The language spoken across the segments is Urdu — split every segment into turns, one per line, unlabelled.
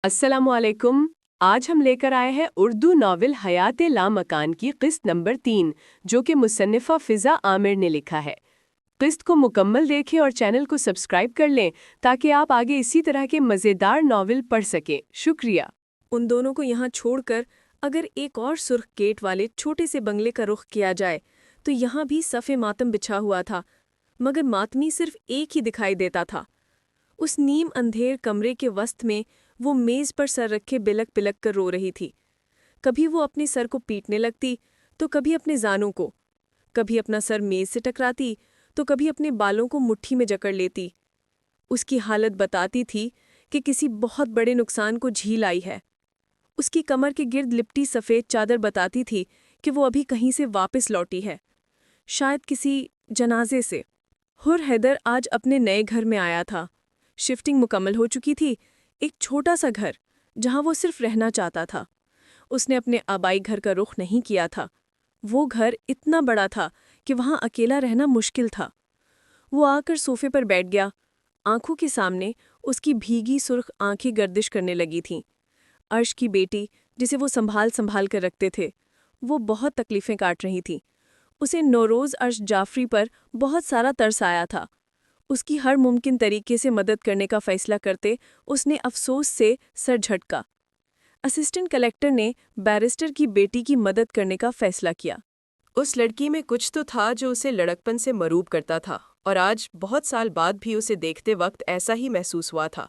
السلام علیکم۔ آج ہم لے کر آئے ہیں اردو ناول حیات لامکان کی قسط نمبر 3 جو کہ مصنفہ فضا عامر نے لکھا ہے۔ قسط کو مکمل دیکھیں اور چینل کو سبسکرائب کر لیں تاکہ آپ آگے اسی طرح کے مزیدار ناول پڑھ سکیں۔ شکریہ۔
ان دونوں کو یہاں چھوڑ کر اگر ایک اور سرخ گیٹ والے چھوٹے سے بنگلے کا رخ کیا جائے تو یہاں بھی صف ماتم بچھا ہوا تھا، مگر ماتمی صرف ایک ہی دکھائی دیتا تھا۔ اس نیم اندھیر کمرے کے وسط میں وہ میز پر سر رکھے بلک بلک کر رو رہی تھی۔ کبھی وہ اپنے سر کو پیٹنے لگتی تو کبھی اپنے زانوں کو، کبھی اپنا سر میز سے ٹکراتی تو کبھی اپنے بالوں کو مٹھی میں جکڑ لیتی۔ اس کی حالت بتاتی تھی کہ کسی بہت بڑے نقصان کو جھیل آئی ہے۔ اس کی کمر کے گرد لپٹی سفید چادر بتاتی تھی کہ وہ ابھی کہیں سے واپس لوٹی ہے، شاید کسی جنازے سے۔ حر حیدر آج اپنے نئے گھر میں آیا تھا۔ شفٹنگ مکمل ہو چکی تھی، ایک چھوٹا سا گھر جہاں وہ صرف رہنا چاہتا تھا۔ اس نے اپنے آبائی گھر کا رخ نہیں کیا تھا۔ وہ گھر اتنا بڑا تھا کہ وہاں اکیلا رہنا مشکل تھا۔ وہ آ کر صوفے پر بیٹھ گیا۔ آنکھوں کے سامنے اس کی بھیگی سرخ آنکھیں گردش کرنے لگی تھیں۔ عرش کی بیٹی جسے وہ سنبھال کر رکھتے تھے، وہ بہت تکلیفیں کاٹ رہی تھی۔ اسے نوروز عرش جعفری پر بہت سارا ترس آیا تھا۔ اس کی ہر ممکن طریقے سے مدد کرنے کا فیصلہ کرتے اس نے افسوس سے سر جھٹکا۔ اسسٹنٹ کلیکٹر نے بیرسٹر کی بیٹی کی مدد کرنے کا فیصلہ کیا۔
اس لڑکی میں کچھ تو تھا جو اسے لڑکپن سے مروب کرتا تھا، اور آج بہت سال بعد بھی اسے دیکھتے وقت ایسا ہی محسوس ہوا تھا۔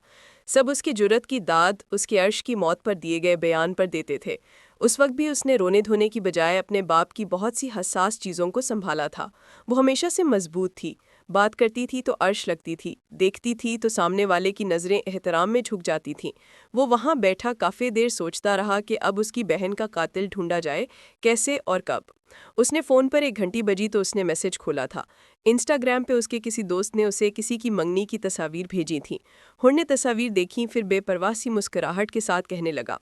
سب اس کی جرت کی داد اس کے عرش کی موت پر دیے گئے بیان پر دیتے تھے۔ اس وقت بھی اس نے رونے دھونے کی بجائے اپنے باپ کی بہت سی حساس چیزوں کو سنبھالا تھا۔ وہ ہمیشہ سے مضبوط تھی، بات کرتی تھی تو عرش لگتی تھی، دیکھتی تھی تو سامنے والے کی نظریں احترام میں جھک جاتی تھیں۔ وہ وہاں بیٹھا کافی دیر سوچتا رہا کہ اب اس کی بہن کا قاتل ڈھونڈا جائے، کیسے اور کب۔ اس نے فون پر 1 گھنٹی بجی تو اس نے میسج کھولا تھا۔ انسٹاگرام پہ اس کے کسی دوست نے اسے کسی کی منگنی کی تصاویر بھیجی تھیں۔ حر نے تصاویر دیکھیں، پھر بے پرواہ سی مسکراہٹ کے ساتھ کہنے لگا،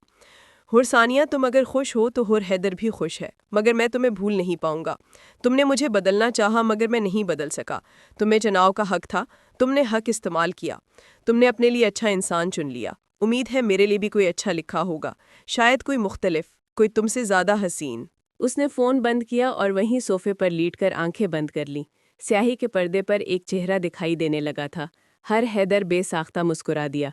حر ثانیہ، تم اگر خوش ہو تو حر حیدر بھی خوش ہے، مگر میں تمہیں بھول نہیں پاؤں گا۔ تم نے مجھے بدلنا چاہا مگر میں نہیں بدل سکا۔ تمہیں چناؤ کا حق تھا، تم نے حق استعمال کیا۔ تم نے اپنے لیے اچھا انسان چن لیا۔ امید ہے میرے لیے بھی کوئی اچھا لکھا ہوگا، شاید کوئی مختلف، کوئی تم سے زیادہ حسین۔ اس نے فون بند کیا اور وہیں صوفے پر لیٹ کر آنکھیں بند کر لیں۔ سیاہی کے پردے پر ایک چہرہ دکھائی دینے لگا تھا۔ ہر حیدر بے ساختہ مسکرا دیا۔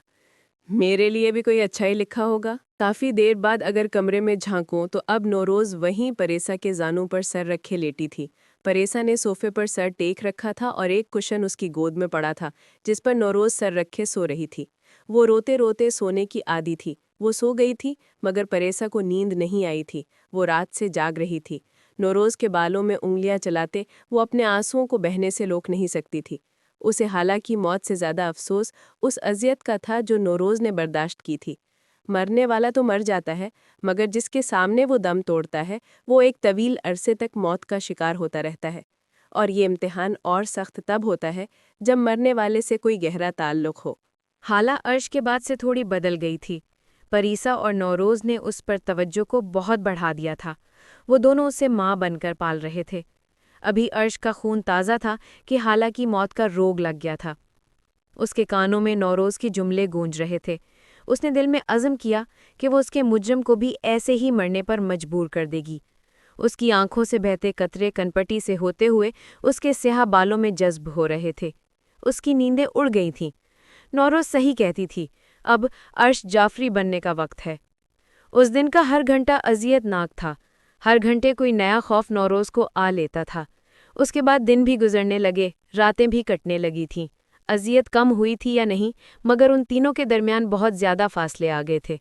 میرے لیے بھی کوئی اچھا ہی لکھا ہوگا۔ کافی دیر بعد اگر کمرے میں جھانکوں تو اب نوروز وہیں پریسا کے زانوں پر سر رکھے لیٹی تھی۔ پریسا نے صوفے پر سر ٹیک رکھا تھا اور ایک کشن اس کی گود میں پڑا تھا جس پر نوروز سر رکھے سو رہی تھی۔ وہ روتے روتے سونے کی عادی تھی۔ وہ سو گئی تھی مگر پریسا کو نیند نہیں آئی تھی۔ وہ رات سے جاگ رہی تھی۔ نوروز کے بالوں میں انگلیاں چلاتے وہ اپنے آنسوؤں کو بہنے سے روک نہیں سکتی تھی۔ اسے حالانکہ موت سے زیادہ افسوس اس اذیت کا تھا جو نوروز نے برداشت کی تھی۔ مرنے والا تو مر جاتا ہے مگر جس کے سامنے وہ دم توڑتا ہے وہ ایک طویل عرصے تک موت کا شکار ہوتا رہتا ہے، اور یہ امتحان اور سخت تب ہوتا ہے جب مرنے والے سے کوئی گہرا تعلق ہو۔ حالہ عرش کے بعد سے تھوڑی بدل گئی تھی۔ پریسا اور نوروز نے اس پر توجہ کو بہت بڑھا دیا تھا۔ وہ دونوں اسے ماں بن کر پال رہے تھے۔ ابھی عرش کا خون تازہ تھا کہ حالہ کی موت کا روگ لگ گیا تھا۔ اس کے کانوں میں نوروز کے جملے گونج رہے تھے۔ اس نے دل میں عزم کیا کہ وہ اس کے مجرم کو بھی ایسے ہی مرنے پر مجبور کر دے گی۔ اس کی آنکھوں سے بہتے قطرے کنپٹی سے ہوتے ہوئے اس کے سیاہ بالوں میں جذب ہو رہے تھے۔ اس کی نیندیں اڑ گئی تھیں۔ نوروز صحیح کہتی تھی، اب عرش جعفری بننے کا وقت ہے۔ اس دن کا ہر گھنٹہ اذیت ناک تھا۔ ہر گھنٹے کوئی نیا خوف نوروز کو آ لیتا تھا۔ اس کے بعد دن بھی گزرنے لگے، راتیں بھی کٹنے لگی تھیں۔ اذیت کم ہوئی تھی یا نہیں مگر ان تینوں کے درمیان بہت زیادہ فاصلے آ گئے تھے۔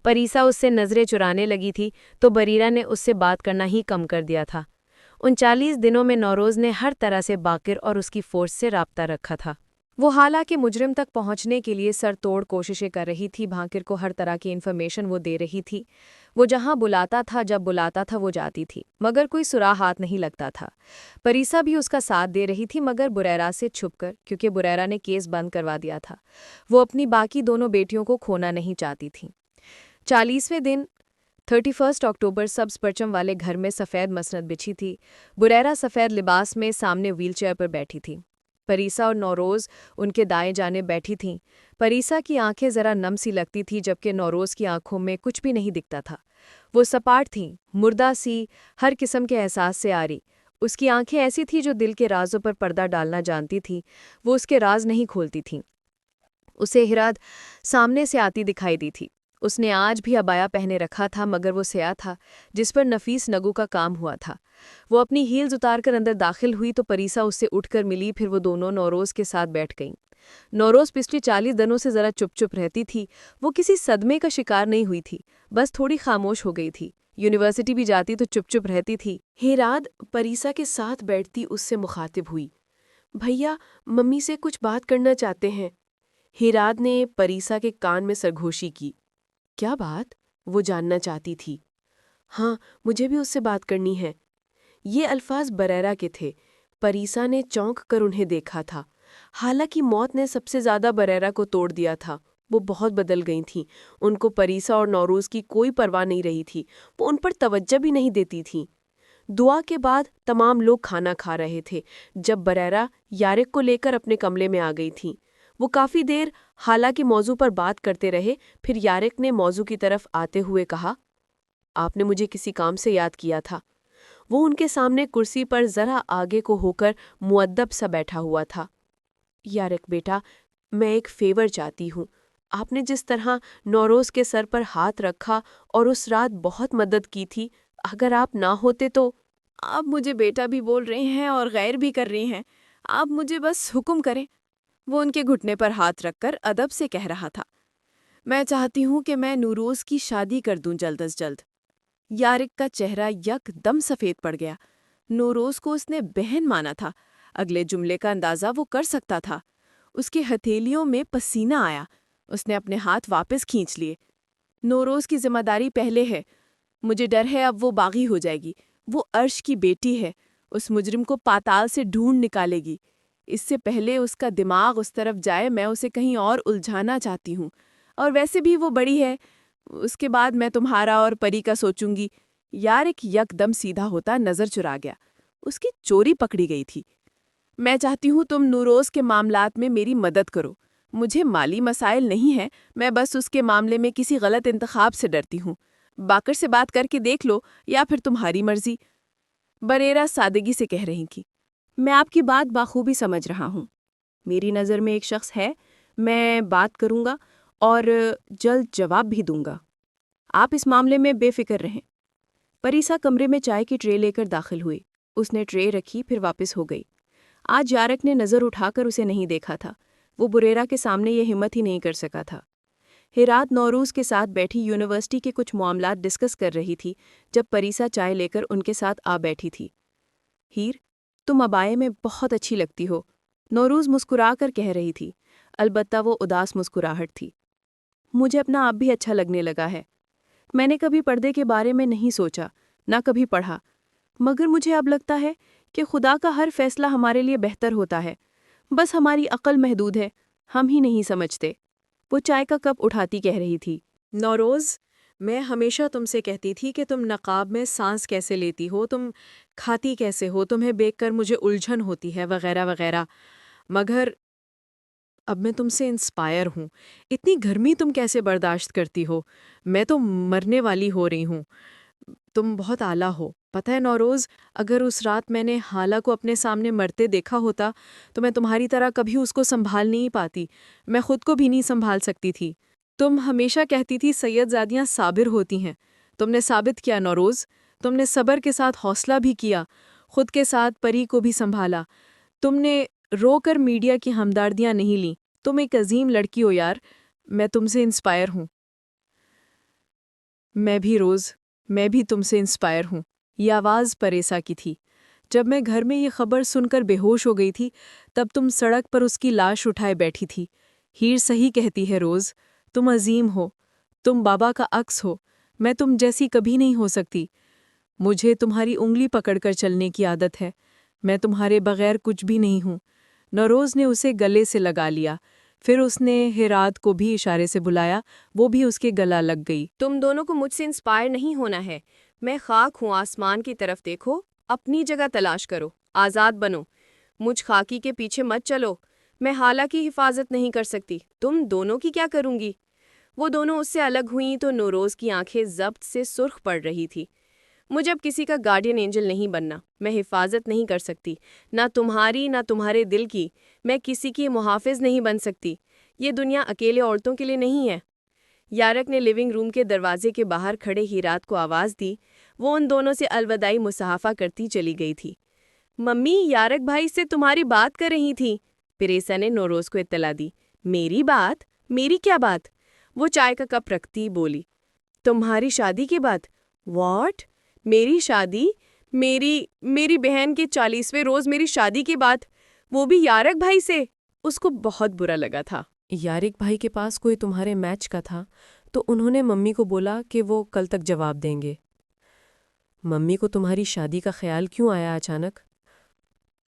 پریسا اس سے نظریں چرانے لگی تھی تو بریرہ نے اس سے بات کرنا ہی کم کر دیا تھا۔ ان 40 دنوں میں نوروز نے ہر طرح سے باقر اور اس کی فورس سے رابطہ رکھا تھا۔ وہ حالہ کے مجرم تک پہنچنے کے لیے سر توڑ کوششیں کر رہی تھی۔ بھانکر کو ہر طرح کی انفارمیشن وہ دے رہی تھی۔ وہ جہاں بلاتا تھا، جب بلاتا تھا وہ جاتی تھی، مگر کوئی سراغ ہاتھ نہیں لگتا تھا۔ پریسا بھی اس کا ساتھ دے رہی تھی مگر بریرہ سے چھپ کر، کیونکہ بریرہ نے کیس بند کروا دیا تھا۔ وہ اپنی باقی دونوں بیٹیوں کو کھونا نہیں چاہتی تھی۔ 40ویں دن 31 اکتوبر سبز پرچم والے گھر میں سفید مسند بچھی تھی۔ بریرہ سفید لباس میں سامنے ویل چیئر پر بیٹھی تھی۔
پریسا اور نوروز ان کے دائیں جانب بیٹھی تھیں۔ پریسا کی آنکھیں ذرا نم سی لگتی تھی جبکہ نوروز کی آنکھوں میں کچھ بھی نہیں دکھتا تھا۔ وہ سپاٹ تھیں، مردہ سی، ہر قسم کے احساس سے آری۔ اس کی آنکھیں ایسی تھیں جو دل کے رازوں پر پردہ ڈالنا جانتی تھیں، وہ اس کے راز نہیں کھولتی تھیں۔ اسے ہراد سامنے سے آتی دکھائی دی تھی۔ اس نے آج بھی عبایا پہنے رکھا تھا مگر وہ سیاہ تھا جس پر نفیس نگوں کا کام ہوا تھا۔ وہ اپنی ہیلز اتار کر اندر داخل ہوئی تو پریسا اس سے اٹھ کر ملی، پھر وہ دونوں نوروز کے ساتھ بیٹھ گئیں۔ نوروز پچھلی 40 دنوں سے ذرا چپ چپ رہتی تھی، وہ کسی صدمے کا شکار نہیں ہوئی تھی، بس تھوڑی خاموش ہو گئی تھی۔ یونیورسٹی بھی جاتی تو چپ چپ رہتی تھی۔
ہیراد پریسا کے ساتھ بیٹھتی اس سے مخاطب ہوئی، بھیا ممی سے کچھ بات کرنا چاہتے ہیں۔ ہیراد نے پریسا کے کان میں سرگوشی کی۔ کیا بات؟ وہ جاننا چاہتی تھی۔ ہاں، مجھے بھی اس سے بات کرنی ہے۔ یہ الفاظ بریرا کے تھے۔ پریسا نے چونک کر انہیں دیکھا تھا۔ حالانکہ موت نے سب سے زیادہ بریرا کو توڑ دیا تھا۔ وہ بہت بدل گئی تھیں۔ ان کو پریسا اور نوروز کی کوئی پرواہ نہیں رہی تھی، وہ ان پر توجہ بھی نہیں دیتی تھیں۔ دعا کے بعد تمام لوگ کھانا کھا رہے تھے جب بریرا یارق کو لے کر اپنے کمرے میں آ گئی تھیں۔ وہ کافی دیر حالانکہ موضوع پر بات کرتے رہے، پھر یارق نے موضوع کی طرف آتے ہوئے کہا، آپ نے مجھے کسی کام سے یاد کیا تھا۔ وہ ان کے سامنے کرسی پر ذرا آگے کو ہو کر مؤدب سا بیٹھا ہوا تھا۔ یارق بیٹا، میں ایک فیور چاہتی ہوں۔ آپ نے جس طرح نوروز کے سر پر ہاتھ رکھا اور اس رات بہت مدد کی تھی، اگر آپ نہ ہوتے تو…
آپ مجھے بیٹا بھی بول رہے ہیں اور غیر بھی کر رہی ہیں، آپ مجھے بس حکم کریں۔ وہ ان کے گھٹنے پر ہاتھ رکھ کر ادب سے کہہ رہا تھا، میں چاہتی ہوں کہ میں نوروز کی شادی کر دوں جلد از جلد۔ یارق کا چہرہ یک دم سفید پڑ گیا۔ نوروز کو اس نے بہن مانا تھا، اگلے جملے کا اندازہ وہ کر سکتا تھا۔ اس کے ہتھیلیوں میں پسینہ آیا۔ اس نے اپنے ہاتھ واپس کھینچ لیے۔ نوروز کی ذمہ داری پہلے ہے، مجھے ڈر ہے اب وہ باغی ہو جائے گی۔ وہ عرش کی بیٹی ہے، اس مجرم کو پاتال سے ڈھونڈ نکالے گی۔ اس سے پہلے اس کا دماغ اس طرف جائے میں اسے کہیں اور الجھانا چاہتی ہوں، اور ویسے بھی وہ بڑی ہے۔ اس کے بعد میں تمہارا اور پری کا سوچوں گی۔ یارق یک دم سیدھا ہوتا نظر چرا گیا۔ اس کی چوری پکڑی گئی تھی۔ میں چاہتی ہوں تم نوروز کے معاملات میں میری مدد کرو۔ مجھے مالی مسائل نہیں ہیں، میں بس اس کے معاملے میں کسی غلط انتخاب سے ڈرتی ہوں۔ باکر سے بات کر کے دیکھ لو یا پھر تمہاری مرضی۔ بریرا سادگی سے کہہ رہی تھی، میں آپ کی بات بخوبی سمجھ رہا ہوں۔ میری نظر میں ایک شخص ہے، میں بات کروں گا اور جلد جواب بھی دوں گا۔ آپ اس معاملے میں بے فکر رہیں۔ پریسا کمرے میں چائے کی ٹرے لے کر داخل ہوئی۔ اس نے ٹرے رکھی پھر واپس ہو گئی۔ آج یارق نے نظر اٹھا کر اسے نہیں دیکھا تھا۔ وہ بریرا کے سامنے یہ ہمت ہی نہیں کر سکا تھا۔ ہیراد نوروز کے ساتھ بیٹھی یونیورسٹی کے کچھ معاملات ڈسکس کر رہی تھی جب پریسا چائے لے کر ان کے ساتھ آ بیٹھی تھی۔ ہیر، تم عبائے میں بہت اچھی لگتی ہو، نوروز مسکرا کر کہہ رہی تھی، البتہ وہ اداس مسکراہٹ تھی۔ مجھے اپنا آپ بھی اچھا لگنے لگا ہے۔ میں نے کبھی پردے کے بارے میں نہیں سوچا، نہ کبھی پڑھا، مگر مجھے اب لگتا ہے کہ خدا کا ہر فیصلہ ہمارے لیے بہتر ہوتا ہے، بس ہماری عقل محدود ہے، ہم ہی نہیں سمجھتے۔ وہ چائے کا کپ اٹھاتی کہہ رہی تھی،
نوروز، میں ہمیشہ تم سے کہتی تھی کہ تم نقاب میں سانس کیسے لیتی ہو، تم کھاتی کیسے ہو، تمہیں دیکھ کر مجھے الجھن ہوتی ہے وغیرہ وغیرہ، مگر اب میں تم سے انسپائر ہوں۔ اتنی گرمی تم کیسے برداشت کرتی ہو؟ میں تو مرنے والی ہو رہی ہوں۔ تم بہت اعلیٰ ہو۔ پتہ ہے نوروز، اگر اس رات میں نے حالہ کو اپنے سامنے مرتے دیکھا ہوتا تو میں تمہاری طرح کبھی اس کو سنبھال نہیں پاتی، میں خود کو بھی نہیں سنبھال سکتی تھی۔ تم ہمیشہ کہتی تھی سید زادیاں صابر ہوتی ہیں، تم نے ثابت کیا نوروز، تم نے صبر کے ساتھ حوصلہ بھی کیا، خود کے ساتھ پری کو بھی سنبھالا، تم نے رو کر میڈیا کی ہمدردیاں نہیں لیں، تم ایک عظیم لڑکی ہو یار، میں تم سے انسپائر ہوں۔ میں بھی روز، میں بھی تم سے انسپائر ہوں۔ یہ آواز پریسا کی تھی۔ جب میں گھر میں یہ خبر سن کر بے ہوش ہو گئی تھی تب تم سڑک پر اس کی لاش اٹھائے بیٹھی تھی۔ ہیر صحیح کہتی ہے روز، تم عظیم ہو، تم بابا کا عکس ہو، میں تم جیسی کبھی نہیں ہو سکتی۔ مجھے تمہاری انگلی پکڑ کر چلنے کی عادت ہے، میں تمہارے بغیر کچھ بھی نہیں ہوں۔ نوروز نے اسے گلے سے لگا لیا، پھر اس نے ہیراد کو بھی اشارے سے بلایا، وہ بھی اس کے گلا لگ گئی۔
تم دونوں کو مجھ سے انسپائر نہیں ہونا ہے، میں خاک ہوں، آسمان کی طرف دیکھو، اپنی جگہ تلاش کرو، آزاد بنو۔ مجھ خاکی کے پیچھے مت چلو، میں حالہ کی حفاظت نہیں کر سکتی، تم دونوں کی کیا کروں گی؟ وہ دونوں اس سے الگ ہوئیں تو نوروز کی آنکھیں ضبط سے سرخ پڑ رہی تھی۔ مجھے اب کسی کا گارڈین اینجل نہیں بننا، میں حفاظت نہیں کر سکتی، نہ تمہاری نہ تمہارے دل کی، میں کسی کی محافظ نہیں بن سکتی، یہ دنیا اکیلے عورتوں کے لیے نہیں ہے۔ یارک نے لیونگ روم کے دروازے کے باہر کھڑے ہیرات کو آواز دی، وہ ان دونوں سے الوداعی مصافحہ کرتی چلی گئی تھی۔ ممی، یارک بھائی سے تمہاری بات کر رہی تھی، پریسا نے نوروز کو اطلاع دی۔ میری بات؟ میری کیا بات؟ وہ چائے کا کپ رکھتی بولی، تمہاری شادی کی بات۔ واٹ؟ میری شادی؟ میری بہن کے 40ویں روز میری شادی کی بات، وہ بھی یارک بھائی سے؟ اس کو بہت برا لگا تھا۔
یارک بھائی کے پاس کوئی تمہارے میچ کا تھا تو انہوں نے ممی کو بولا کہ وہ کل تک جواب دیں گے۔ ممی کو تمہاری شادی کا خیال کیوں آیا اچانک؟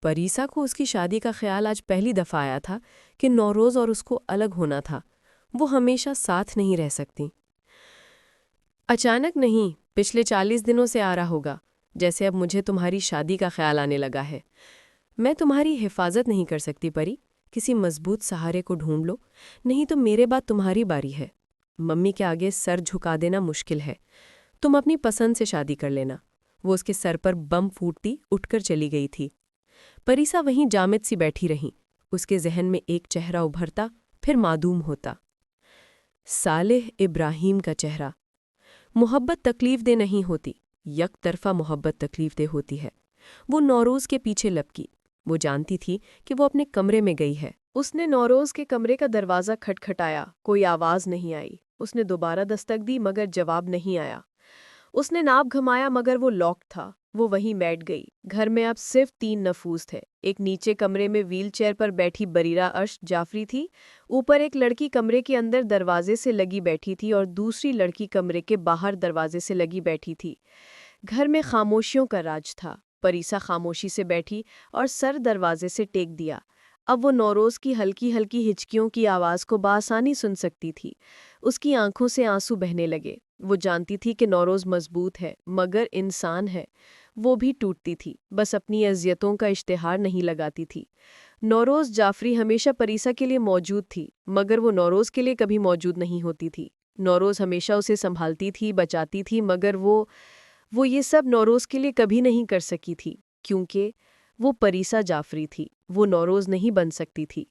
پریسا کو اس کی شادی کا خیال آج پہلی دفعہ آیا تھا کہ نوروز اور اس کو الگ ہونا تھا، وہ ہمیشہ ساتھ نہیں رہ سکتی۔ اچانک نہیں، پچھلے 40 دنوں سے آ رہا ہوگا، جیسے اب مجھے تمہاری شادی کا خیال آنے لگا ہے۔ میں تمہاری حفاظت نہیں کر سکتی پری، کسی مضبوط سہارے کو ڈھونڈ لو، نہیں تو میرے بعد تمہاری باری ہے۔ ممی کے آگے سر جھکا دینا مشکل ہے، تم اپنی پسند سے شادی کر لینا۔ وہ اس کے سر پر بم پھوٹتی اٹھ کر چلی گئی تھی۔ پریسا وہیں جامد سی بیٹھی رہی، اس کے ذہن میں ایک چہرہ ابھرتا پھر معدوم ہوتا۔ صالح ابراہیم کا چہرہ۔ محبت تکلیف دہ نہیں ہوتی، یک طرفہ محبت تکلیف دہ ہوتی ہے۔ وہ نوروز کے پیچھے لپکی، وہ جانتی تھی کہ وہ اپنے کمرے میں گئی ہے۔
اس نے نوروز کے کمرے کا دروازہ کھٹکھٹایا، کوئی آواز نہیں آئی۔ اس نے دوبارہ دستک دی مگر جواب نہیں آیا۔ اس نے ناپ گھمایا مگر وہ لاک تھا۔ وہ وہیں بیٹھ گئی۔ گھر میں اب صرف 3 نفوس تھے۔ ایک نیچے کمرے میں ویل چیئر پر بیٹھی بریرہ ارش جعفری تھی، اوپر ایک لڑکی کمرے کے اندر دروازے سے لگی بیٹھی تھی اور دوسری لڑکی کمرے کے باہر دروازے سے لگی بیٹھی تھی۔ گھر میں خاموشیوں کا راج تھا۔ پریسا خاموشی سے بیٹھی اور سر دروازے سے ٹیک دیا۔ اب وہ نوروز کی ہلکی ہلکی ہچکیوں کی آواز کو بآسانی سن سکتی تھی۔ اس کی آنکھوں سے آنسو بہنے لگے۔ وہ جانتی تھی کہ نوروز مضبوط ہے مگر انسان ہے، وہ بھی ٹوٹتی تھی، بس اپنی اذیتوں کا اشتہار نہیں لگاتی تھی۔ نوروز جعفری ہمیشہ پریسا کے لیے موجود تھی مگر وہ نوروز کے لیے کبھی موجود نہیں ہوتی تھی۔ نوروز ہمیشہ اسے سنبھالتی تھی، بچاتی تھی، مگر وہ یہ سب نوروز کے لیے کبھی نہیں کر سکی تھی، کیونکہ وہ پریسا جعفری تھی، وہ نوروز نہیں بن سکتی تھی۔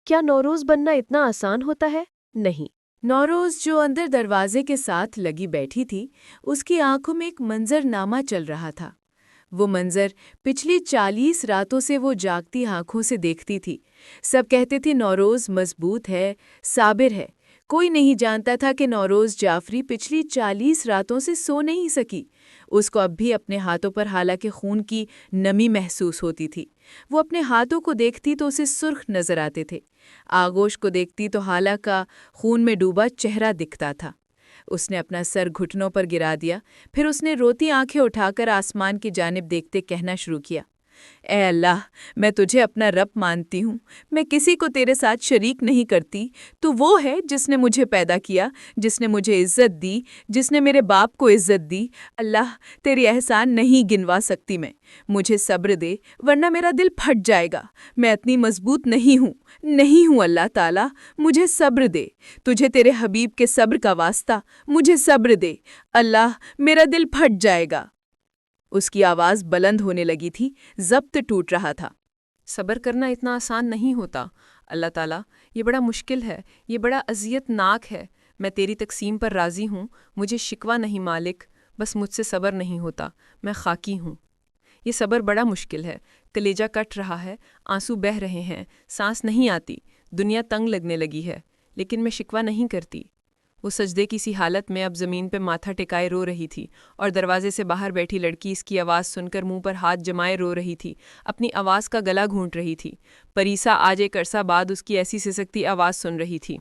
کیا نوروز بننا اتنا آسان ہوتا ہے؟ نہیں۔ نوروز جو اندر دروازے کے ساتھ لگی بیٹھی تھی، اس کی آنکھوں میں ایک منظر نامہ چل رہا تھا۔ وہ منظر پچھلی 40 راتوں سے وہ جاگتی آنکھوں سے دیکھتی تھی۔ سب کہتے تھے نوروز مضبوط ہے، صابر ہے۔ کوئی نہیں جانتا تھا کہ نوروز جعفری پچھلی 40 راتوں سے سو نہیں سکی۔ اس کو اب بھی اپنے ہاتھوں پر حالانکہ خون کی نمی محسوس ہوتی تھی۔ وہ اپنے ہاتھوں کو دیکھتی تو اسے سرخ نظر آتے تھے، آغوش کو دیکھتی تو حالہ کا خون میں ڈوبا چہرہ دکھتا تھا۔ اس نے اپنا سر گھٹنوں پر گرا دیا، پھر اس نے روتی آنکھیں اٹھا کر آسمان کی جانب دیکھتے کہنا شروع کیا، اے اللہ، میں تجھے اپنا رب مانتی ہوں، میں کسی کو تیرے ساتھ شریک نہیں کرتی۔ تو وہ ہے جس نے مجھے پیدا کیا، جس نے مجھے عزت دی، جس نے میرے باپ کو عزت دی۔ اللہ، تیری احسان نہیں گنوا سکتی میں، مجھے صبر دے ورنہ میرا دل پھٹ جائے گا۔ میں اتنی مضبوط نہیں ہوں اللہ تعالیٰ، مجھے صبر دے، تجھے تیرے حبیب کے صبر کا واسطہ، مجھے صبر دے، اللہ میرا دل پھٹ جائے گا۔ اس کی آواز بلند ہونے لگی تھی، ضبط ٹوٹ رہا تھا۔ صبر کرنا اتنا آسان نہیں ہوتا اللہ تعالیٰ، یہ بڑا مشکل ہے، یہ بڑا اذیت ناک ہے۔ میں تیری تقسیم پر راضی ہوں، مجھے شکوہ نہیں مالک، بس مجھ سے صبر نہیں ہوتا، میں خاکی ہوں۔ یہ صبر بڑا مشکل ہے، کلیجہ کٹ رہا ہے، آنسو بہہ رہے ہیں، سانس نہیں آتی، دنیا تنگ لگنے لگی ہے، لیکن میں شکوہ نہیں کرتی۔ وہ سجدے کی سی حالت میں اب زمین پہ ماتھا ٹکائے رو رہی تھی، اور دروازے سے باہر بیٹھی لڑکی اس کی آواز سن کر منہ پر ہاتھ جمائے رو رہی تھی، اپنی آواز کا گلا گھونٹ رہی تھی۔ پریسا آج ایک عرصہ بعد اس کی ایسی سسکتی آواز سن رہی تھی۔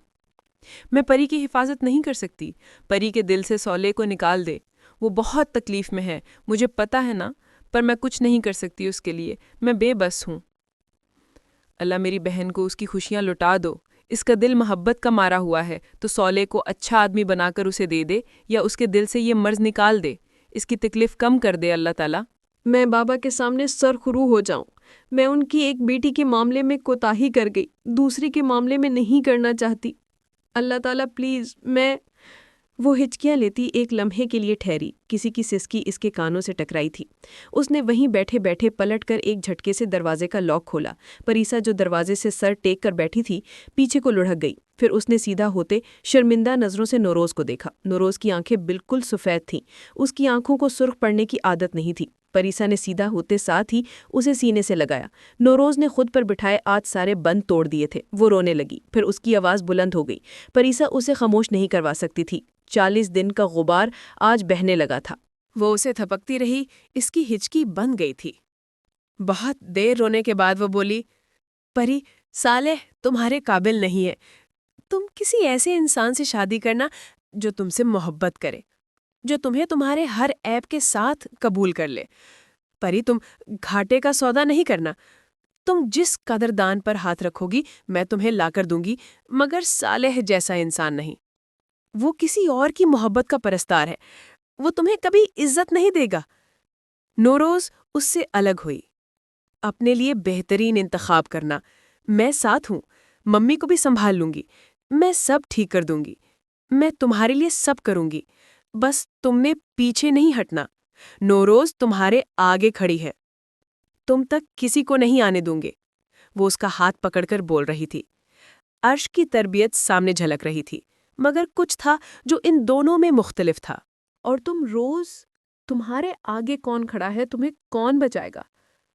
میں پری کی حفاظت نہیں کر سکتی، پری کے دل سے سولے کو نکال دے، وہ بہت تکلیف میں ہے، مجھے پتہ ہے نا، پر میں کچھ نہیں کر سکتی اس کے لیے، میں بے بس ہوں۔ اللہ میری بہن کو اس کی خوشیاں لٹا دو، اس کا دل محبت کا مارا ہوا ہے تو سولے کو اچھا آدمی بنا کر اسے دے دے، یا اس کے دل سے یہ مرض نکال دے، اس کی تکلیف کم کر دے اللہ تعالیٰ۔
میں بابا کے سامنے سرخرو ہو جاؤں،
میں ان کی ایک بیٹی کے معاملے میں کوتاہی کر گئی، دوسری کے معاملے میں نہیں کرنا چاہتی۔ اللہ تعالیٰ پلیز وہ ہچکیاں لیتی ایک لمحے کے لیے ٹھہری۔ کسی کی سسکی اس کے کانوں سے ٹکرائی تھی۔ اس نے وہیں بیٹھے بیٹھے پلٹ کر ایک جھٹکے سے دروازے کا لاک کھولا۔ پریسا جو دروازے سے سر ٹیک کر بیٹھی تھی پیچھے کو لڑھک گئی۔ پھر اس نے سیدھا ہوتے شرمندہ نظروں سے نوروز کو دیکھا۔ نوروز کی آنکھیں بالکل سفید تھیں، اس کی آنکھوں کو سرخ پڑنے کی عادت نہیں تھی۔ پریسا نے سیدھا ہوتے ساتھ ہی اسے سینے سے لگایا۔ نوروز نے خود پر بٹھائے آج سارے بند توڑ دیے تھے۔ وہ رونے لگی، پھر اس کی آواز بلند ہو گئی۔ پریسا اسے خاموش نہیں کروا سکتی تھی۔ 40 دن کا غبار آج بہنے لگا تھا۔ وہ اسے تھپکتی رہی، اس کی ہچکی بند گئی تھی۔ بہت دیر رونے کے بعد وہ بولی، پری، صالح تمہارے قابل نہیں ہے۔ تم کسی ایسے انسان سے شادی کرنا جو تم سے محبت کرے، جو تمہیں تمہارے ہر عیب کے ساتھ قبول کر لے۔ پری، تم گھاٹے کا سودا نہیں کرنا۔ تم جس قدردان پر ہاتھ رکھو گی میں تمہیں لا کر دوں گی، مگر صالح جیسا انسان نہیں۔ وہ کسی اور کی محبت کا پرستار ہے، وہ تمہیں کبھی عزت نہیں دے گا۔ نوروز اس سے الگ ہوئی۔ اپنے لیے بہترین انتخاب کرنا، میں ساتھ ہوں، ممی کو بھی سنبھال لوں گی، میں سب ٹھیک کر دوں گی، میں تمہارے لیے سب کروں گی، بس تم نے پیچھے نہیں ہٹنا۔ نوروز تمہارے آگے کھڑی ہے، تم تک کسی کو نہیں آنے دوں گے۔ وہ اس کا ہاتھ پکڑ کر بول رہی تھی۔ عرش کی تربیت سامنے جھلک رہی تھی، مگر کچھ تھا جو ان دونوں میں مختلف تھا۔ اور تم روز، تمہارے آگے کون کھڑا ہے، تمہیں کون بچائے گا؟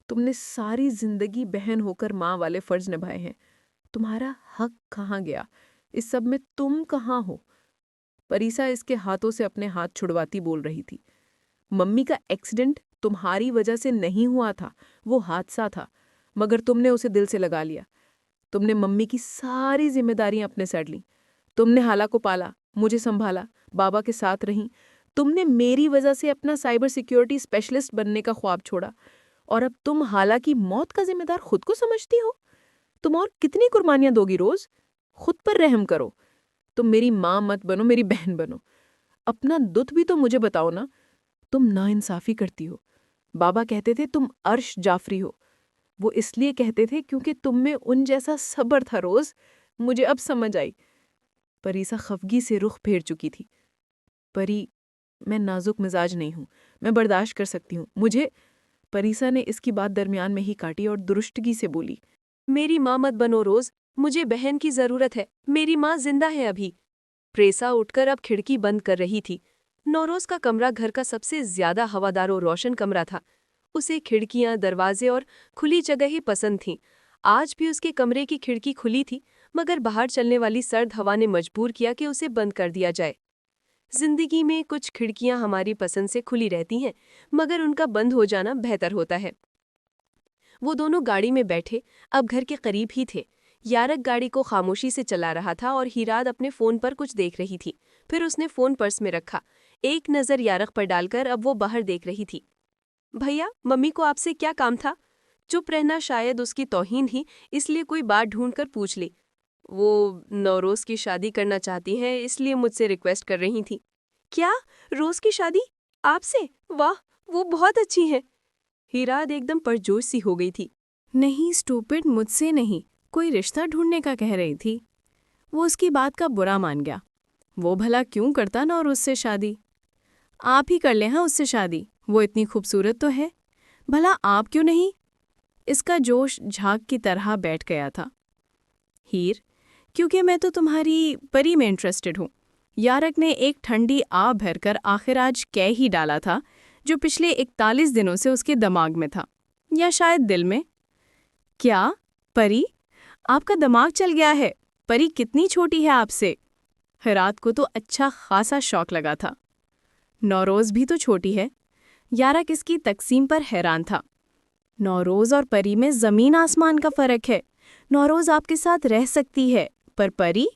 تم نے ساری زندگی بہن ہو کر ماں والے فرض نبھائے ہیں، تمہارا حق کہاں گیا؟ اس سب میں تم کہاں ہو؟ پریسا اس کے ہاتھوں سے اپنے ہاتھ چھڑواتی بول رہی تھی۔ ممی کا ایکسیڈنٹ تمہاری وجہ سے نہیں ہوا تھا، وہ حادثہ تھا، مگر تم نے اسے دل سے لگا لیا۔ تم نے ممی کی ساری ذمہ داریاں اپنے سر لیں، تم نے حالہ کو پالا، مجھے سنبھالا، بابا کے ساتھ رہیں۔ تم نے میری وجہ سے اپنا سائبر سیکیورٹی اسپیشلسٹ بننے کا خواب چھوڑا، اور اب تم حالہ کی موت کا ذمہ دار خود کو سمجھتی ہو؟ تم اور کتنی قربانیاں دو گی روز؟ خود پر رحم کرو۔ تم میری ماں مت بنو، میری بہن بنو۔ اپنا دکھ بھی تو مجھے بتاؤ نا۔ تم ناانصافی کرتی ہو۔ بابا کہتے تھے تم عرش جعفری ہو، وہ اس لیے کہتے تھے کیونکہ تم میں ان جیسا صبر تھا روز، مجھے اب سمجھ آئی۔ پریسا خفگی سے رخ پھیر چکی تھی۔ پری، میں نازک مزاج نہیں ہوں، میں برداشت کر سکتی ہوں، مجھے… پریسا نے اس کی بات درمیان میں ہی کاٹی اور درشتگی سے بولی، میری ماں مت بنو روز، مجھے بہن کی ضرورت ہے، میری ماں زندہ ہے ابھی۔ پریسا اٹھ کر اب کھڑکی بند کر رہی تھی۔ نوروز کا کمرہ گھر کا سب سے زیادہ ہوادار و روشن کمرہ تھا۔ اسے کھڑکیاں، دروازے اور کھلی جگہ ہی پسند تھیں۔ آج بھی اس کے کمرے کی کھڑکی کھلی تھی، مگر باہر چلنے والی سرد ہوا نے مجبور کیا کہ اسے بند کر دیا جائے۔ زندگی میں کچھ کھڑکیاں ہماری پسند سے کھلی رہتی ہیں، مگر ان کا بند ہو جانا بہتر ہوتا ہے۔ وہ دونوں گاڑی میں بیٹھے، اب گھر کے قریب ہی تھے۔ یارک گاڑی کو خاموشی سے چلا رہا تھا اور ہیراد اپنے فون پر کچھ دیکھ رہی تھی۔ پھر اس نے فون پرس میں رکھا، ایک نظر یارک پر ڈال کر اب وہ باہر دیکھ رہی تھی۔ بھیا، ممی کو آپ سے کیا کام تھا؟ چپ رہنا شاید اس کی توہین ہی، اس لیے کوئی بات ڈھونڈ کر پوچھ لی۔ وہ نوروز کی شادی کرنا چاہتی ہیں، اس لیے مجھ سے ریکویسٹ کر رہی تھی۔ کیا؟ روز کی شادی؟ آپ سے؟ واہ، وہ بہت اچھی ہیں۔ ہیراد ایک دم پرجوش سی ہو گئی تھی۔ نہیں اسٹوپڈ، مجھ سے نہیں، کوئی رشتہ ڈھونڈنے کا کہہ رہی تھی۔ وہ اس کی بات کا برا مان گیا۔ وہ بھلا کیوں کرتا نوروز سے شادی؟ آپ ہی کر لیں ہاں اس سے شادی، وہ اتنی خوبصورت تو ہے۔ بھلا آپ کیوں نہیں؟ اس کا جوش جھاگ کی طرح بیٹھ گیا تھا۔ ہیر، کیونکہ میں تو تمہاری پری میں انٹرسٹڈ ہوں۔ یارک نے ایک ٹھنڈی آب بھر کر آخر آج کہہ ہی ڈالا تھا جو پچھلے 41 دنوں سے اس کے دماغ میں تھا، یا شاید دل میں۔ کیا؟ پری؟ آپ کا دماغ چل گیا ہے؟ پری کتنی چھوٹی ہے آپ سے؟ ہیراد کو تو اچھا خاصا شوق لگا تھا۔ نوروز بھی تو چھوٹی ہے۔ یارک اس کی تقسیم پر حیران تھا۔ نوروز اور پری میں زمین آسمان کا فرق ہے۔ نوروز آپ کے ساتھ رہ سکتی ہے، پر پری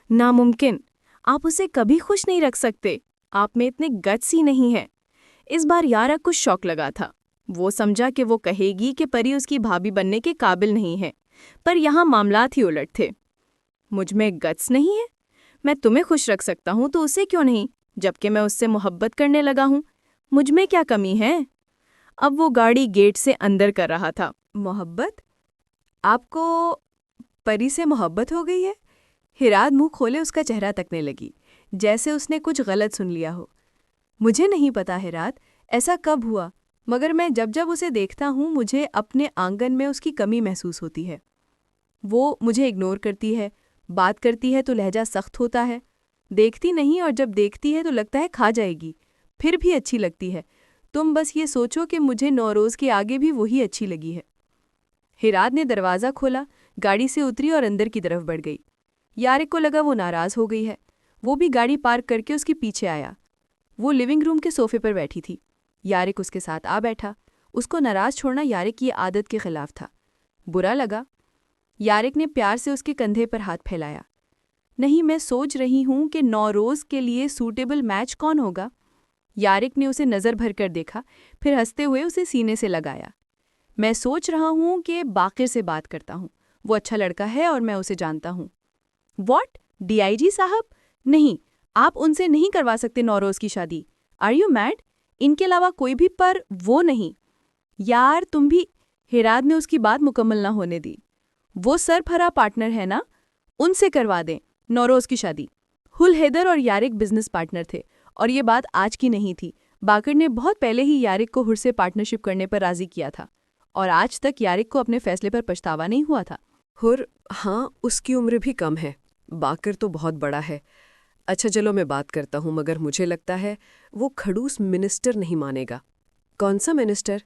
ناممکن۔ آپ اسے کبھی خوش نہیں رکھ سکتے، آپ میں اتنے گٹس ہی نہیں ہیں۔ اس بار یارک کو شوق لگا تھا۔ وہ سمجھا کہ وہ کہے گی کہ پری اس کی بھابھی بننے کے قابل نہیں ہے، پر یہاں معاملات ہی الٹ تھے۔ مجھ میں گٹس نہیں ہے؟ میں تمہیں خوش رکھ سکتا ہوں تو اسے کیوں نہیں، جبکہ میں اس سے محبت کرنے لگا ہوں؟ مجھ میں کیا کمی ہے؟ اب وہ گاڑی گیٹ سے اندر کر رہا تھا۔
محبت؟ آپ کو پری سے محبت ہو گئی ہے؟ ہیراد منہ کھولے اس کا چہرہ تکنے لگی، جیسے اس نے کچھ غلط سن لیا ہو۔ مجھے نہیں پتا ہیراد، ایسا کب ہوا، مگر میں جب جب اسے دیکھتا ہوں مجھے اپنے آنگن میں اس کی کمی محسوس ہوتی ہے۔ وہ مجھے اگنور کرتی ہے، بات کرتی ہے تو لہجہ سخت ہوتا ہے، دیکھتی نہیں اور جب دیکھتی ہے تو لگتا ہے کھا جائے گی، پھر بھی اچھی لگتی ہے۔ تم بس یہ سوچو کہ مجھے نوروز کے آگے بھی وہی اچھی لگی ہے۔ ہیراد نے دروازہ کھولا، گاڑی سے اتری اور اندر کی طرف بڑھ گئی۔ یارک کو لگا وہ ناراض ہو گئی ہے، وہ بھی گاڑی پارک کر کے اس کے پیچھے آیا۔ وہ لیونگ روم کے صوفے پر بیٹھی تھی، یارک اس کے ساتھ آ بیٹھا۔ اس کو ناراض چھوڑنا یارک کی عادت کے خلاف تھا، برا لگا۔ یارک نے پیار سے اس کے کندھے پر ہاتھ پھیلایا۔ نہیں، میں سوچ رہی ہوں کہ نوروز کے لیے سوٹیبل میچ کون ہوگا؟ یارک نے اسے نظر بھر کر دیکھا، پھر ہنستے ہوئے اسے سینے سے لگایا۔ میں سوچ رہا ہوں کہ باقر سے بات کرتا ہوں، وہ اچھا لڑکا ہے اور میں اسے جانتا ہوں۔ واٹ؟ ڈی آئی جی صاحب؟ نہیں، آپ ان سے نہیں کروا سکتے نوروز کی شادی۔ Are you made? ان کے علاوہ کوئی بھی پر وہ نہیں۔ یار تم بھی۔ ہیراد نے اس کی بات مکمل نہ ہونے دی۔ وہ سر بھرا پارٹنر ہے نا، ان سے کروا دیں نوروز کی شادی۔ ہل ہیدر اور یارک بزنس پارٹنر تھے، اور یہ بات آج کی نہیں تھی۔ باقر نے بہت پہلے ہی یارک کو ہر سے پارٹنرشپ کرنے پر راضی کیا تھا، اور آج تک یارک کو اپنے فیصلے پر پچھتاوا نہیں ہوا تھا۔
ہر، ہاں اس کی عمر بھی کم ہے، باقر تو بہت بڑا ہے۔ اچھا چلو میں بات کرتا ہوں، مگر مجھے لگتا ہے وہ کھڑوس منسٹر نہیں مانے گا۔ کون سا منسٹر؟